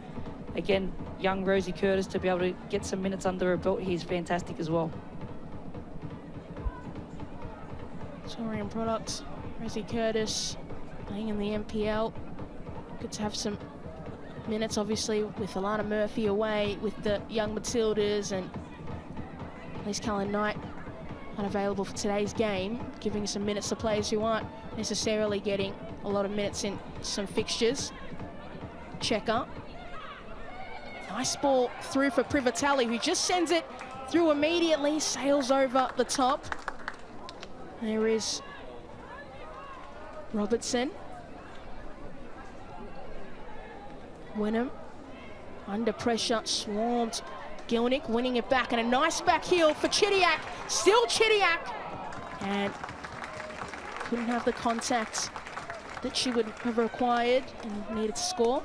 again, young Rosie Curtis to be able to get some minutes under her belt, he's fantastic as well. Torian Products, Rosie Curtis playing in the NPL. Good to have some minutes, obviously, with Alana Murphy away with the young Matildas, and Liz Cullen Knight unavailable for today's game, giving some minutes to players who aren't necessarily getting a lot of minutes in some fixtures. Checker. Nice ball through for Privatelli, who just sends it through immediately, sails over the top. There is Robertson. Wynnum under pressure, swarmed. Gilnick winning it back, and a nice back heel for Chidiac. Still Chidiac, and couldn't have the contact that she would have required and needed to score.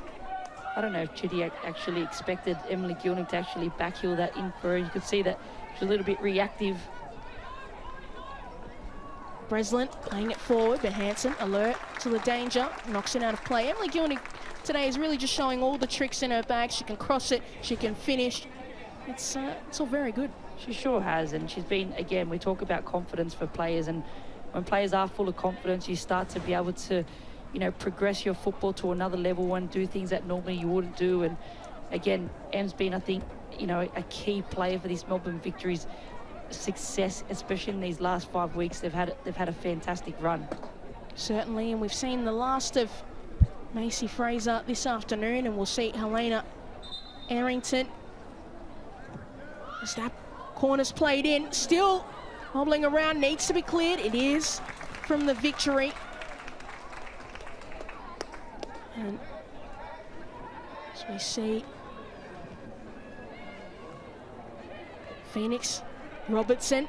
I don't know if Chidiac actually expected Emily Gilnick to actually back heel that in for her. You could see that she's a little bit reactive. Breslin playing it forward, but Hansen alert to the danger, knocks it out of play. Emily Gilnick today is really just showing all the tricks in her bag. She can cross it, she can finish. It's all very good. She sure has, and she's been, again, we talk about confidence for players, and when players are full of confidence, you start to be able to, you know, progress your football to another level and do things that normally you wouldn't do. And again, Em's been, I think, you know, a key player for this Melbourne Victory's success, especially in these last 5 weeks. They've had a fantastic run. Certainly, and we've seen the last of Macy Fraser this afternoon, and we'll see Helena Arrington. As that corner's played in, still hobbling around, needs to be cleared. It is from the Victory. And as we see, Phoenix, Robertson,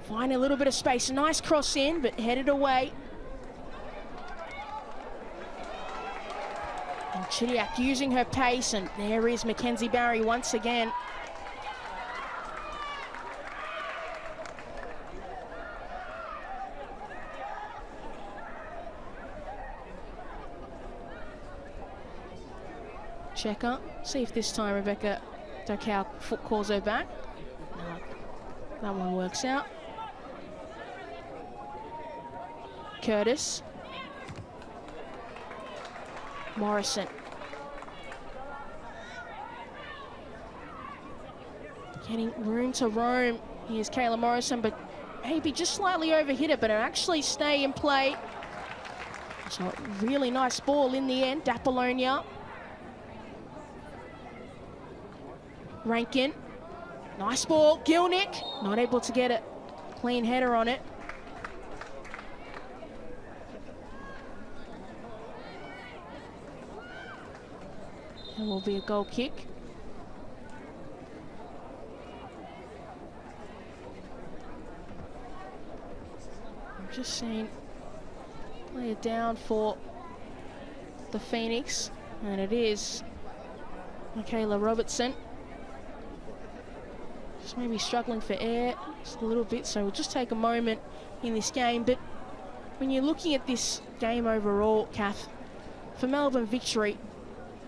finding a little bit of space. Nice cross in, but headed away. And Chidiac using her pace, and there is Mackenzie Barry once again. Checker. See if this time Rebecca Docow calls her back. No. That one works out. Curtis. Morrison. Getting room to roam. Here's Kayla Morrison, but maybe just slightly overhit it, but it actually stay in play. So really nice ball in the end, Apollonia. Rankin, nice ball, Gilnick, not able to get a clean header on it. There will be a goal kick. I'm just seeing player down for the Phoenix, and it is Michaela Robertson. Just maybe struggling for air just a little bit, so we'll just take a moment in this game. But when you're looking at this game overall, Kath, for Melbourne Victory,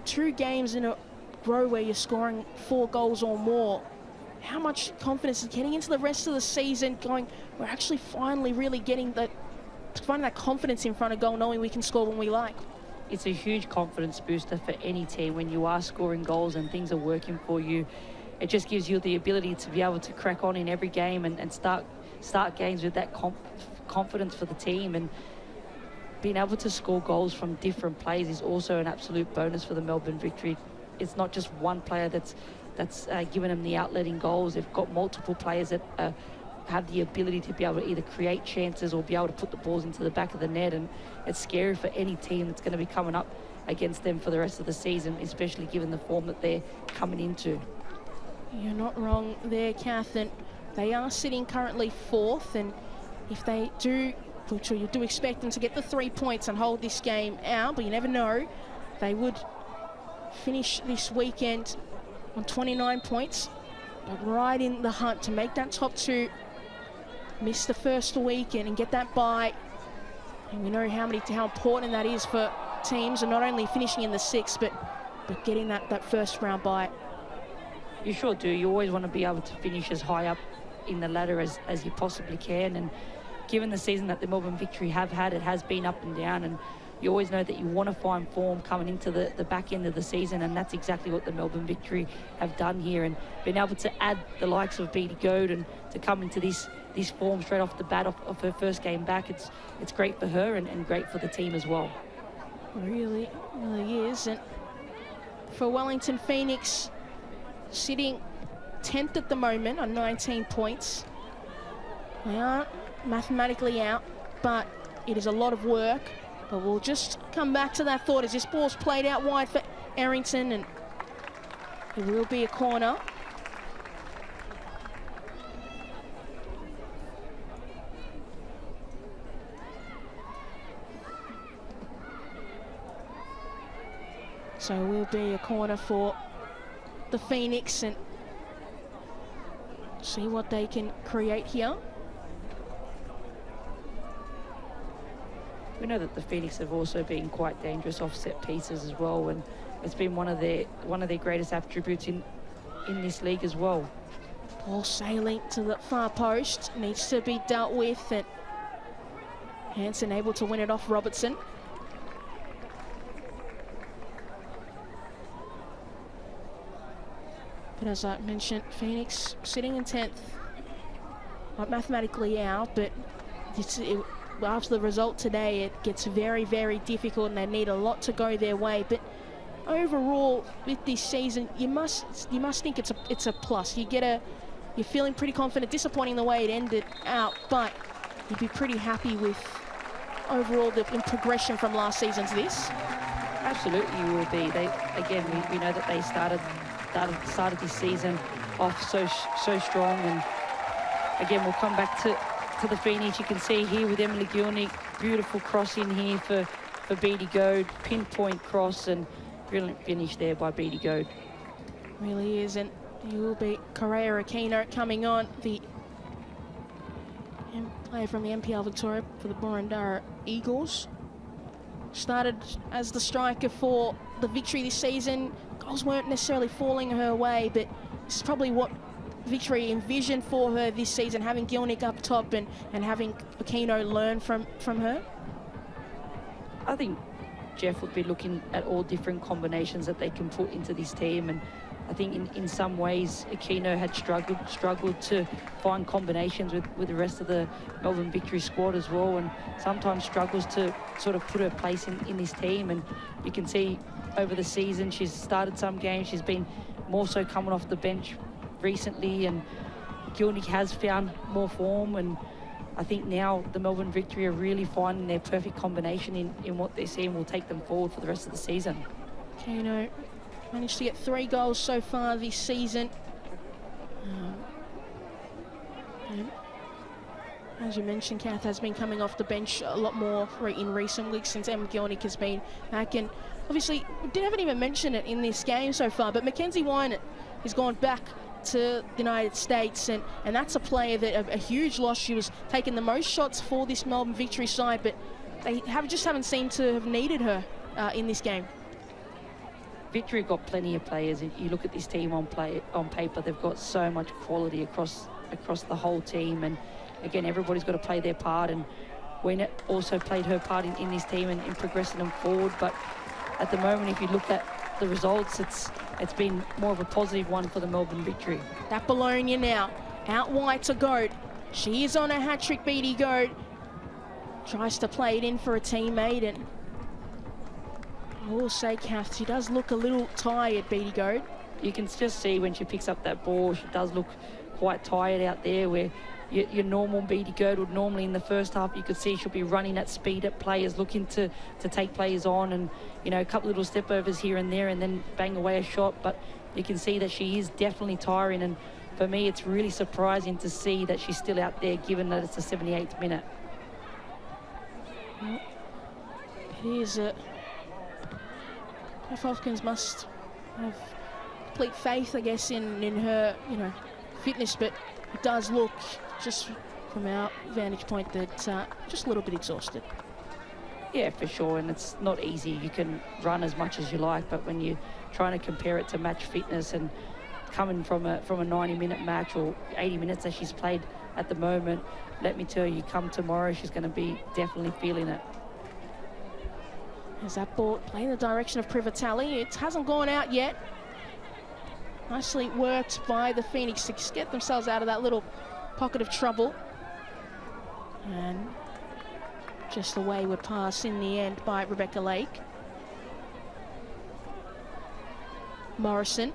2 games in a row where you're scoring 4 goals or more, how much confidence is getting into the rest of the season going, we're actually finally really getting finding that confidence in front of goal, knowing we can score when we like? It's a huge confidence booster for any team when you are scoring goals and things are working for you. It just gives you the ability to be able to crack on in every game and start games with that confidence for the team. And being able to score goals from different plays is also an absolute bonus for the Melbourne Victory. It's not just one player that's giving them the outlet in goals. They've got multiple players that have the ability to be able to either create chances or be able to put the balls into the back of the net. And it's scary for any team that's going to be coming up against them for the rest of the season, especially given the form that they're coming into. You're not wrong there, Kath, and they are sitting currently 4th, and if they do, which you do expect them to get the 3 points and hold this game out, but you never know, they would finish this weekend on 29 points, but right in the hunt to make that top 2, miss the first weekend and get that bye. And we know how important that is for teams, and not only finishing in the 6th, but getting that first round bye. You sure do. You always want to be able to finish as high up in the ladder as you possibly can. And given the season that the Melbourne Victory have had, it has been up and down. And you always know that you want to find form coming into the back end of the season. And that's exactly what the Melbourne Victory have done here. And being able to add the likes of Beattie Goad and to come into this form straight off the bat of her first game back, it's great for her and great for the team as well. It really is. And for Wellington Phoenix, sitting 10th at the moment on 19 points. They aren't mathematically out, but it is a lot of work. But we'll just come back to that thought as this ball's played out wide for Errington, and it will be a corner. So it will be a corner for the Phoenix, and see what they can create here. We know that the Phoenix have also been quite dangerous off set pieces as well, and it's been one of their greatest attributes in this league as well. Ball sailing to the far post, needs to be dealt with, and Hansen able to win it off Robertson. But as I mentioned, Phoenix sitting in 10th, not mathematically out, but after the result today, it gets very, very difficult, and they need a lot to go their way. But overall, with this season, you must think it's a plus. You're feeling pretty confident. Disappointing the way it ended out, but you'd be pretty happy with overall the progression from last season to this. Absolutely, you will be. We know that they started this season off so strong, and again we'll come back to the Phoenix. You can see here with Emily Gilnick, beautiful cross in here for Beattie Goad, pinpoint cross, and brilliant finish there by Beattie Goad. Really is, and he will be Correa Aquino coming on, the player from the MPL Victoria for the Boroondara Eagles. Started as the striker for the Victory this season. Goals weren't necessarily falling her way, but this is probably what Victory envision for her this season, having Gilnick up top and having Aquino learn from her? I think Jeff would be looking at all different combinations that they can put into this team, and I think in some ways Aquino had struggled to find combinations with the rest of the Melbourne Victory squad as well, and sometimes struggles to sort of put her place in this team. And you can see over the season she's started some games, she's been more so coming off the bench recently, and Gilnick has found more form, and I think now the Melbourne Victory are really finding their perfect combination in what they're seeing will take them forward for the rest of the season. Aquino managed to get 3 goals so far this season. And as you mentioned, Kath has been coming off the bench a lot more in recent weeks since Em Gilnick has been back. And obviously, we haven't even mentioned it in this game so far, but Mackenzie Wynett has gone back to the United States, and that's a player that a huge loss. She was taking the most shots for this Melbourne Victory side, but they just haven't seemed to have needed her in this game. Victory got plenty of players. If you look at this team on paper, they've got so much quality across the whole team, and again, everybody's got to play their part, and Wynett also played her part in this team and in progressing them forward. But at the moment, if you look at the results, it's been more of a positive one for the Melbourne Victory. That Bologna now out wide to Goat. She is on a hat-trick, Beattie Goat. Tries to play it in for a teammate, and I will say, Kath, she does look a little tired, Beattie Goat. You can just see when she picks up that ball, she does look quite tired out there, where your normal Beattie Goat would normally in the first half, you could see she'll be running at speed at players, looking to take players on, and a couple little step overs here and there, and then bang away a shot. But you can see that she is definitely tiring, and for me it's really surprising to see that she's still out there, given that it's the 78th minute. Well, it is Jeff Hopkins must have complete faith, I guess, in her fitness, but it does look, just from our vantage point, that just a little bit exhausted. Yeah, for sure, and it's not easy. You can run as much as you like, but when you're trying to compare it to match fitness and coming from a 90-minute match or 80 minutes that she's played at the moment, let me tell you, come tomorrow, she's going to be definitely feeling it. As that ball playing the direction of Privatelli, it hasn't gone out yet. Nicely worked by the Phoenix to get themselves out of that little pocket of trouble. And just a wayward pass in the end by Rebecca Lake. Morrison.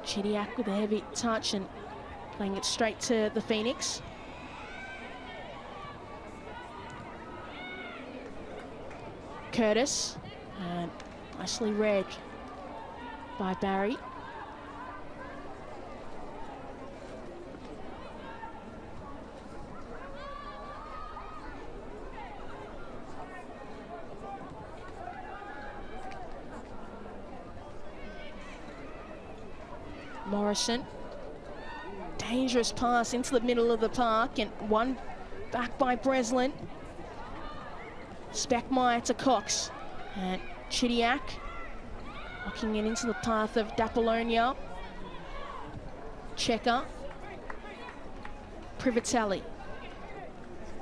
Chidiac with a heavy touch and playing it straight to the Phoenix. Curtis, and nicely read by Barry. Morrison, dangerous pass into the middle of the park, and one back by Breslin. Speckmeyer to Cox, and Chidiac knocking it into the path of D'Apollonia. Checker, Privatelli.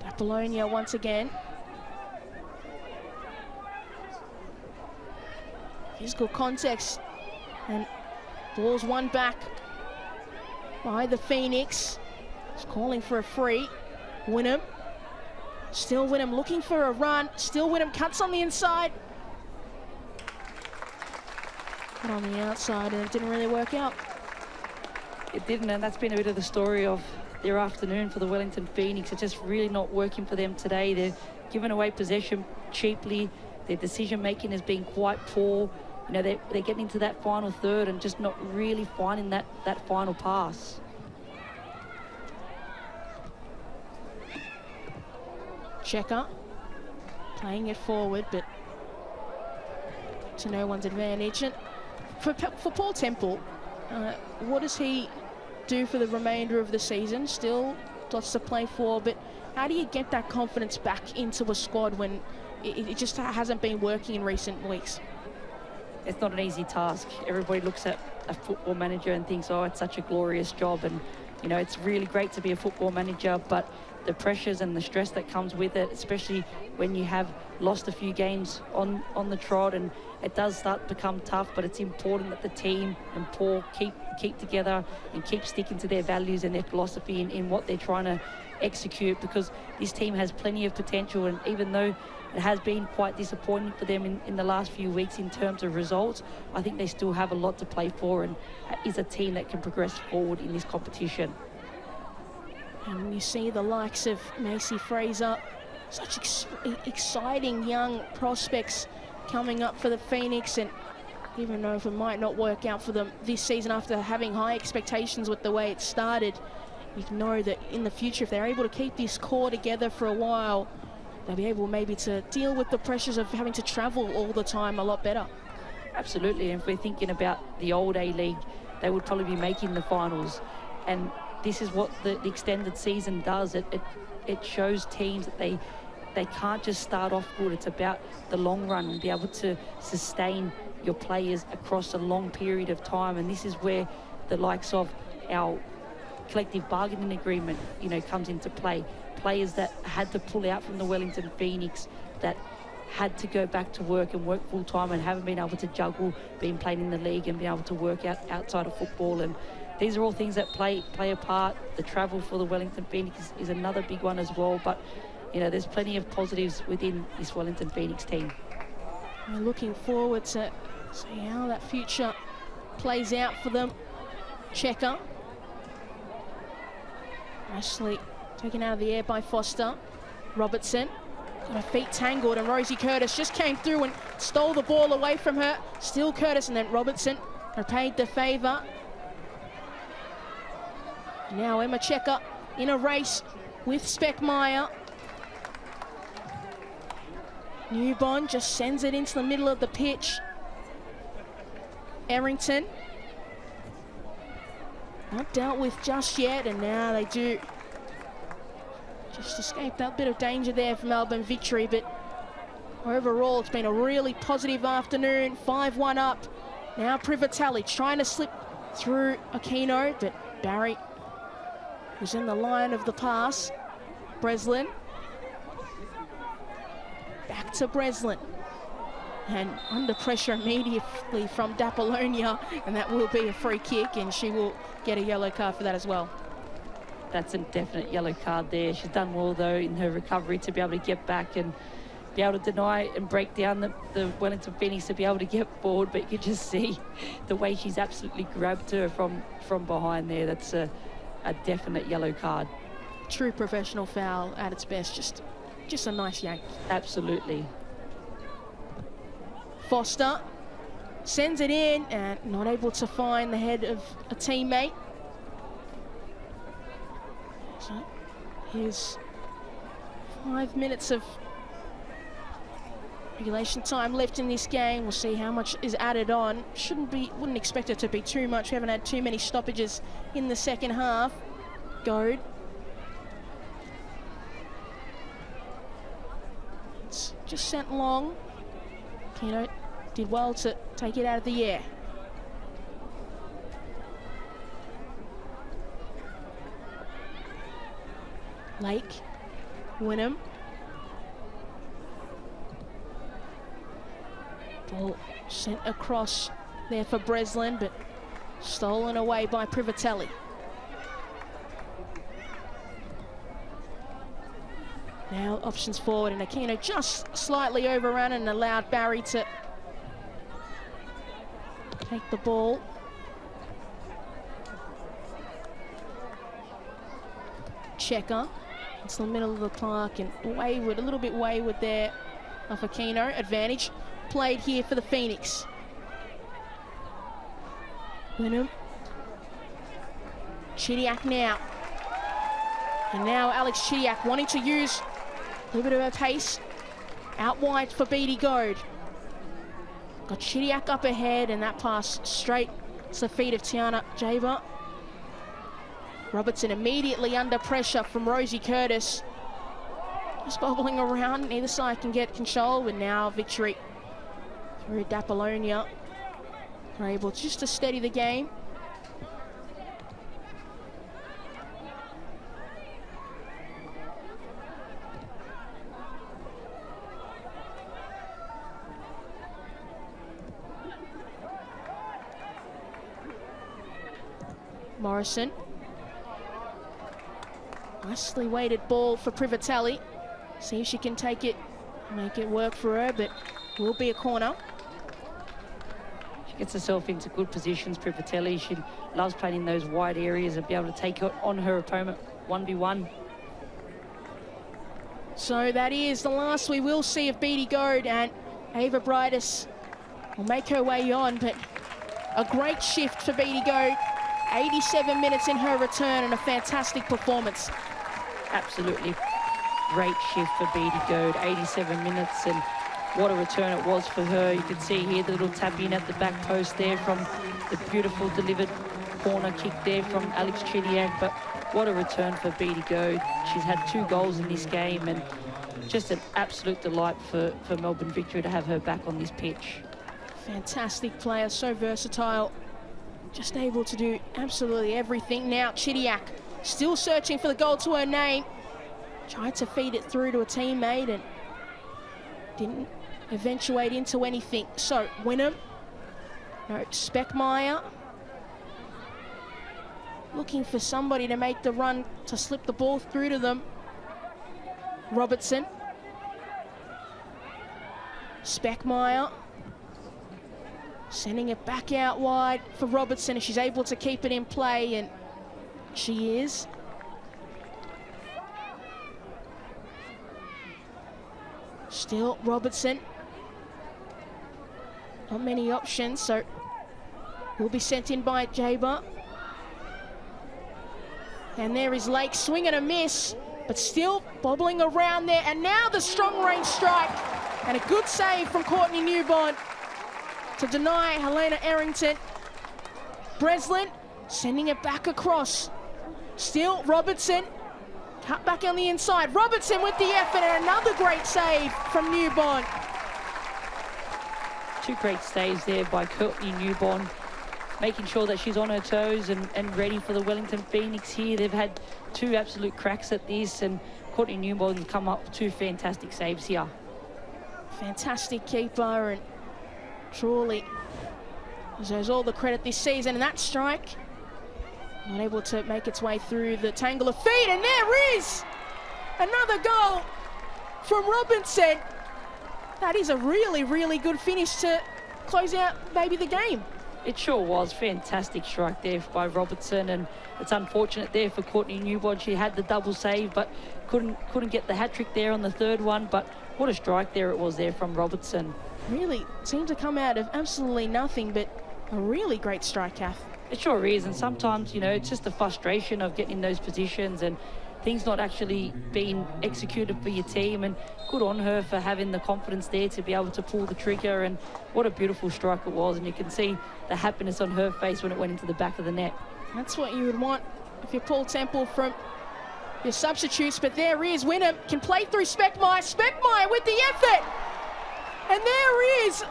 D'Apollonia once again. Physical context, and ball's won back by the Phoenix. It's calling for a free. Wynnum. Still Wynnum looking for a run. Still Wynnum cuts on the inside. But on the outside, and it didn't really work out. It didn't, and that's been a bit of the story of their afternoon for the Wellington Phoenix. It's just really not working for them today. They're giving away possession cheaply. Their decision-making has been quite poor. They're getting into that final third and just not really finding that final pass. Checker playing it forward, but to no one's advantage. And for Paul Temple, what does he do for the remainder of the season? Still lots to play for, but how do you get that confidence back into a squad when it just hasn't been working in recent weeks? it's not an easy task. Everybody looks at a football manager and thinks, oh, it's such a glorious job. And, you know, it's really great to be a football manager, but the pressures and the stress that comes with it, especially when you have lost a few games on the trot, and it does start to become tough, but it's important that the team and Paul keep together and keep sticking to their values and their philosophy in what they're trying to execute, because this team has plenty of potential. And even though it has been quite disappointing for them in the last few weeks in terms of results, I think they still have a lot to play for and is a team that can progress forward in this competition. And you see the likes of Macy Fraser, such exciting young prospects coming up for the Phoenix, and even though if it might not work out for them this season after having high expectations with the way it started, you know that in the future, if they're able to keep this core together for a while, they'll be able maybe to deal with the pressures of having to travel all the time a lot better. Absolutely, and if we're thinking about the old A-League, they would probably be making the finals. And this is what the extended season does. It shows teams that they can't just start off good. It's about the long run and be able to sustain your players across a long period of time. And this is where the likes of our collective bargaining agreement, you know, comes into play. Players that had to pull out from the Wellington Phoenix, that had to go back to work and work full time and haven't been able to juggle being played in the league and being able to work outside of football. And these are all things that play a part. The travel for the Wellington Phoenix is another big one as well. But, you know, there's plenty of positives within this Wellington Phoenix team. We're looking forward to see how that future plays out for them. Checker. Ashley taken out of the air by Foster. Robertson got her feet tangled, and Rosie Curtis just came through and stole the ball away from her. Still Curtis, and then Robertson repaid the favour. Now Emma Checker in a race with Speckmeyer. Newbon just sends it into the middle of the pitch. Errington not dealt with just yet, and now they do just escape that bit of danger there for Melbourne Victory. But overall, it's been a really positive afternoon. 5-1 up. Now Privatelli trying to slip through Aquino, but Barry was in the line of the pass. Breslin. Back to Breslin. And under pressure immediately from Dapolonia, and that will be a free kick, and she will get a yellow card for that as well. That's a definite yellow card there. She's done well, though, in her recovery to be able to get back and be able to deny and break down the Wellington Phoenix to be able to get forward. But you can just see the way she's absolutely grabbed her from behind there. That's a definite yellow card. True professional foul at its best. Just a nice yank. Absolutely. Foster sends it in and not able to find the head of a teammate. So here's 5 minutes of regulation time left in this game. We'll see how much is added on. Wouldn't expect it to be too much. We haven't had too many stoppages in the second half. Goad. It's just sent long. Keno did well to take it out of the air. Lake, Wynnum. Ball sent across there for Breslin, but stolen away by Privatelli. Now options forward, and Aquino just slightly overrun and allowed Barry to take the ball. Checker into the middle of the park, and wayward, a little bit wayward there of Aquino. Advantage played here for the Phoenix. Wynnum. Chidiac now. And now Alex Chidiac wanting to use a little bit of her pace. Out wide for Beattie Goad. Got Chidiac up ahead, and that pass straight to the feet of Tiana Jaber. Robertson immediately under pressure from Rosie Curtis. Just bobbling around, neither side can get control, but now Victory through Dapolonia. are able just to steady the game. Morrison. Nicely weighted ball for Privatelli. See if she can take it, make it work for her, but will be a corner. She gets herself into good positions, Privatelli. She loves playing in those wide areas and be able to take on her opponent 1v1. So that is the last we will see of Beattie Goad, and Ava Brightis will make her way on, but a great shift for Beattie Goad. 87 minutes in her return and a fantastic performance. Absolutely great shift for Beattie Goad. 87 minutes, and what a return it was for her. You can see here the little tap in at the back post there from the beautiful delivered corner kick there from Alex Chidiac, but what a return for Beattie Goad. She's had 2 goals in this game, and just an absolute delight for Melbourne Victory to have her back on this pitch. Fantastic player, so versatile. Just able to do absolutely everything. Now Chidiac still searching for the goal to her name. Tried to feed it through to a teammate and didn't eventuate into anything. So Wynnum, no, Speckmeyer. Looking for somebody to make the run to slip the ball through to them. Robertson. Speckmeyer. Sending it back out wide for Robertson if she's able to keep it in play, and she is. Still Robertson. Not many options, so will be sent in by Jaber. And there is Lake, swing and a miss, but still bobbling around there. And now the strong range strike, and a good save from Courtney Newbond to deny Helena Errington. Breslin sending it back across. Still Robertson, cut back on the inside. Robertson with the effort, and another great save from Newbond. 2 great saves there by Courtney Newbond, making sure that she's on her toes and ready for the Wellington Phoenix here. They've had 2 absolute cracks at this, and Courtney Newbond come up with 2 fantastic saves here. Fantastic keeper, and truly deserves all the credit this season. And that strike, not able to make its way through the tangle of feet, and there is another goal from Robinson. That is a really, really good finish to close out maybe the game. It sure was. Fantastic strike there by Robertson, and it's unfortunate there for Courtney Newbond. She had the double save, but couldn't get the hat-trick there on the 3rd one. But what a strike there it was there from Robertson. Really seemed to come out of absolutely nothing, but a really great strike, Kath. It sure is, and sometimes, you know, it's just the frustration of getting in those positions and things not actually being executed for your team, and good on her for having the confidence there to be able to pull the trigger, and what a beautiful strike it was, and you can see the happiness on her face when it went into the back of the net. That's what you would want if you're Paul Temple from your substitutes, but there is Wynnum, can play through Speckmeyer. Speckmeyer with the effort! And there is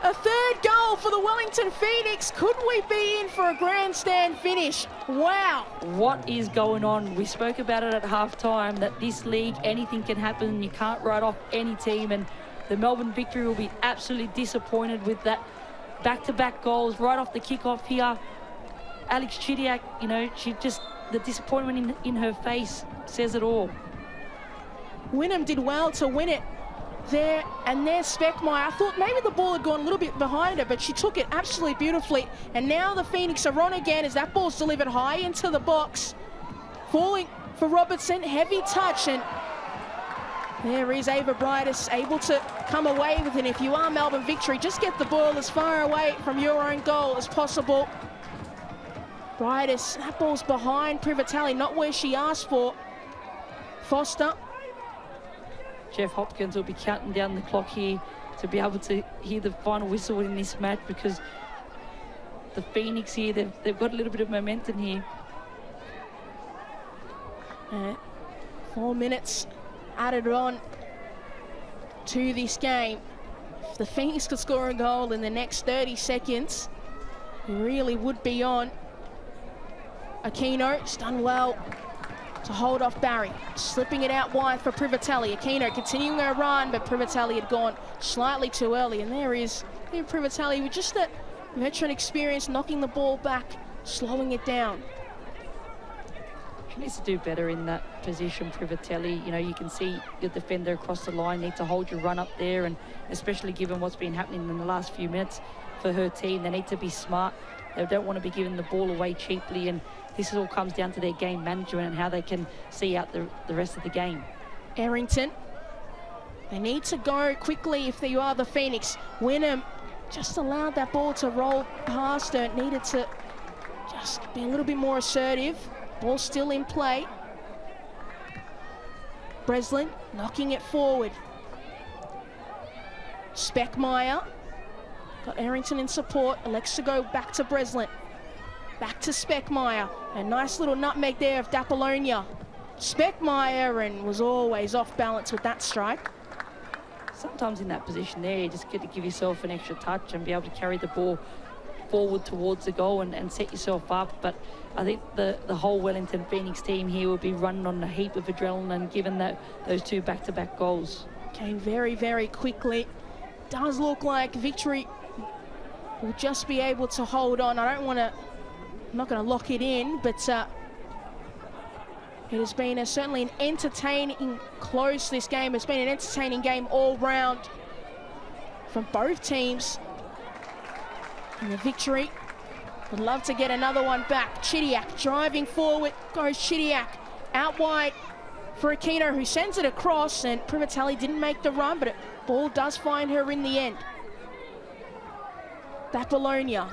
a 3rd goal for the Wellington Phoenix. Could we be in for a grandstand finish? Wow. What is going on? We spoke about it at halftime, that this league, anything can happen. You can't write off any team, and the Melbourne Victory will be absolutely disappointed with that back-to-back goals right off the kickoff here. Alex Chidiac, you know, she just, the disappointment in her face says it all. Wynnum did well to win it there, and there's Speckmeyer. I thought maybe the ball had gone a little bit behind her, but she took it absolutely beautifully. And now the Phoenix are on again as that ball's delivered high into the box. Falling for Robertson, heavy touch, and there is Ava Brightis able to come away with it. If you are Melbourne Victory, just get the ball as far away from your own goal as possible. Brightis, that ball's behind Privatelli, not where she asked for. Foster. Jeff Hopkins will be counting down the clock here to be able to hear the final whistle in this match, because the Phoenix here, they've got a little bit of momentum here. 4 minutes added on to this game. If the Phoenix could score a goal in the next 30 seconds, He really would be on. Aquino's done well to hold off Barry. Slipping it out wide for Privatelli. Aquino continuing her run, but Privatelli had gone slightly too early. And there is Privatelli with just that veteran experience, knocking the ball back, slowing it down. She needs to do better in that position, Privatelli. You know, you can see your defender across the line need to hold your run up there, and especially given what's been happening in the last few minutes for her team, they need to be smart. They don't want to be giving the ball away cheaply, and this all comes down to their game management and how they can see out the rest of the game. Errington, they need to go quickly if you are the Phoenix. Wynnum just allowed that ball to roll past her, needed to just be a little bit more assertive. Ball still in play. Breslin knocking it forward. Speckmeyer got Errington in support. Elects to go back to Breslin. Back to Speckmeyer. A nice little nutmeg there of Dapolonia. Speckmeyer, and was always off balance with that strike. Sometimes in that position there, you just get to give yourself an extra touch and be able to carry the ball forward towards the goal and set yourself up. But I think the whole Wellington Phoenix team here will be running on a heap of adrenaline given that those two back-to-back goals. Came very, very quickly. Does look like Victory will just be able to hold on. I'm not going to lock it in, but it has been certainly an entertaining close, this game. It's been an entertaining game all round from both teams. And the Victory would love to get another one back. Chidiac driving forward, goes Chidiac out wide for Aquino, who sends it across, and Privatelli didn't make the run, but ball does find her in the end. Dapolonia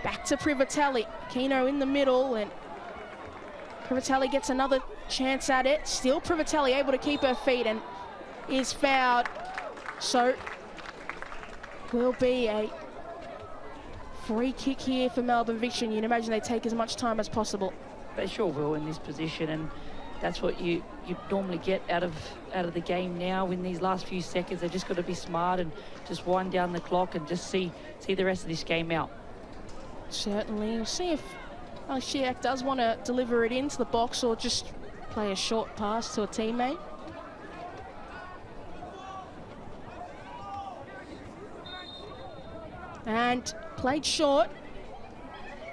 back to Privatelli. Aquino in the middle, and Privatelli gets another chance at it. Still Privatelli able to keep her feet and is fouled. So will be a free kick here for Melbourne Victory. You'd imagine they take as much time as possible. They sure will in this position, and that's what you normally get out of the game now in these last few seconds. They've just got to be smart and just wind down the clock and just see the rest of this game out. Certainly. We'll see if Alex Chidiac does want to deliver it into the box or just play a short pass to a teammate. And played short.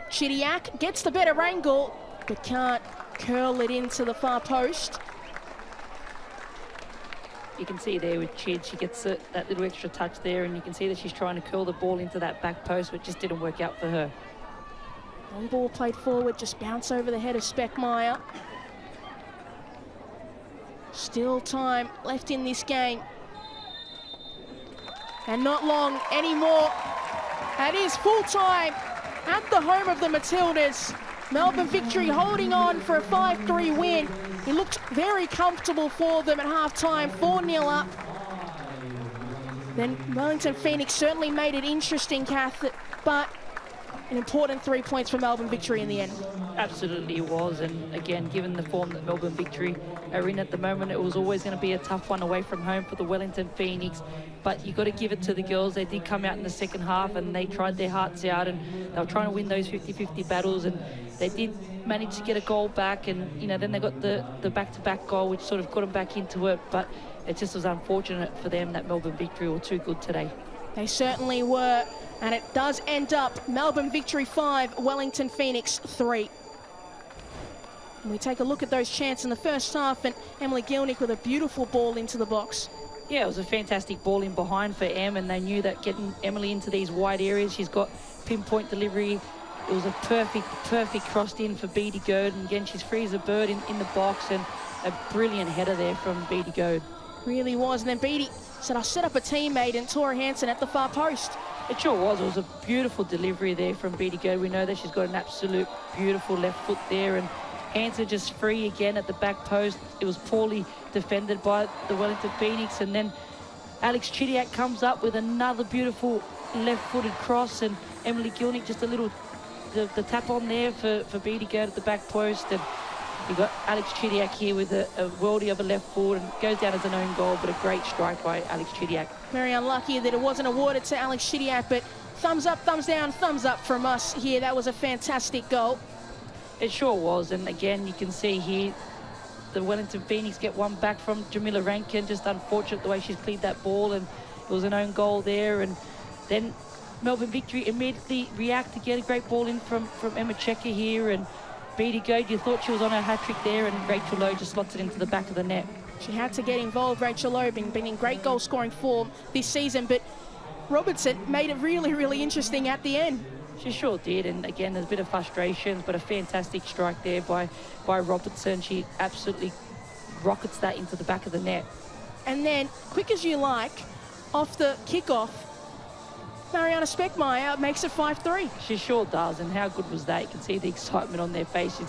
Chidiac gets the better angle, but can't curl it into the far post. You can see there with Chid, she gets that little extra touch there, and you can see that she's trying to curl the ball into that back post, but just didn't work out for her. Long ball played forward, just bounce over the head of Speckmeyer. Still time left in this game. And not long anymore. That is full time at the home of the Matildas. Melbourne Victory holding on for a 5-3 win. It looked very comfortable for them at half-time, 4-0 up. Then Wellington Phoenix certainly made it interesting, Kath, but an important 3 points for Melbourne Victory in the end. Absolutely it was, and again, given the form that Melbourne Victory are in at the moment, it was always going to be a tough one away from home for the Wellington Phoenix, but you got to give it to the girls. They did come out in the second half and they tried their hearts out, and they were trying to win those 50-50 battles, and they did manage to get a goal back, and then they got the back-to-back goal, which sort of got them back into it, but it just was unfortunate for them that Melbourne Victory were too good today. They certainly were, and it does end up Melbourne Victory 5, Wellington Phoenix 3. And we take a look at those chances in the first half, and Emily Gilnick with a beautiful ball into the box. Yeah, it was a fantastic ball in behind for Em, and they knew that getting Emily into these wide areas, she's got pinpoint delivery. It was a perfect crossed in for Beattie Gode, and again, she's free as a bird in the box, and a brilliant header there from Beattie Gode. Really was, and then Beattie said, I'll set up a teammate, and Tora Hansen at the far post. It sure was. It was a beautiful delivery there from Beattie Gode. We know that she's got an absolute beautiful left foot there, and Hansen just free again at the back post. It was poorly defended by the Wellington Phoenix, and then Alex Chidiac comes up with another beautiful left-footed cross, and Emily Gilnick just a little the tap on there for Beattie Gode at the back post, and you've got Alex Chidiac here with a worldie of a left foot, and goes down as an own goal, but a great strike by Alex Chidiac. Very unlucky that it wasn't awarded to Alex Chidiac, but thumbs up, thumbs down, thumbs up from us here. That was a fantastic goal. It sure was, and again, you can see here the Wellington Phoenix get one back from Jamila Rankin. Just unfortunate the way she's cleared that ball, and it was an own goal there. And then Melbourne Victory immediately react to get a great ball in from Emma Checker here, and Beatty Goad, you thought she was on her hat-trick there, and Rachel Lowe just slots it into the back of the net. She had to get involved, Rachel Lowe, been in great goal-scoring form this season, but Robertson made it really, really interesting at the end. She sure did, and again, there's a bit of frustrations, but a fantastic strike there by Robertson. She absolutely rockets that into the back of the net. And then, quick as you like, off the kickoff, Mariana Speckmeyer makes it 5-3. She sure does, and how good was that? You can see the excitement on their face.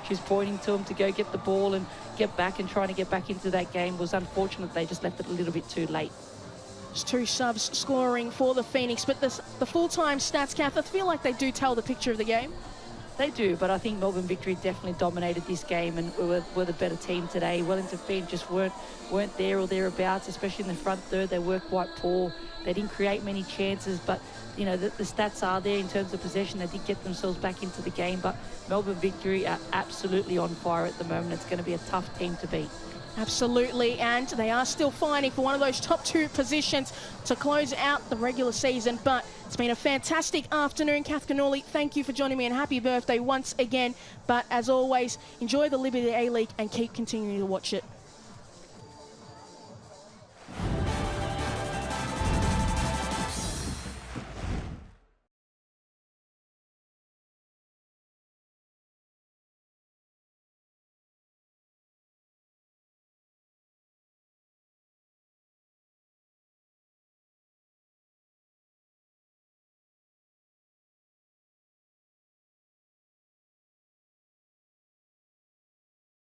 She's pointing to them to go get the ball and get back, and trying to get back into that game. It was unfortunate they just left it a little bit too late. Just 2 subs scoring for the Phoenix, but the full-time stats, Kath, I feel like they do tell the picture of the game. They do, but I think Melbourne Victory definitely dominated this game and were the better team today. Wellington Phoenix just weren't there or thereabouts, especially in the front third. They were quite poor. They didn't create many chances, but you know the stats are there in terms of possession. They did get themselves back into the game, but Melbourne Victory are absolutely on fire at the moment. It's going to be a tough team to beat. Absolutely, and they are still fighting for one of those top 2 positions to close out the regular season. But it's been a fantastic afternoon. Kath Cannoli, thank you for joining me, and happy birthday once again. But as always, enjoy the Liberty A-League and keep continuing to watch it.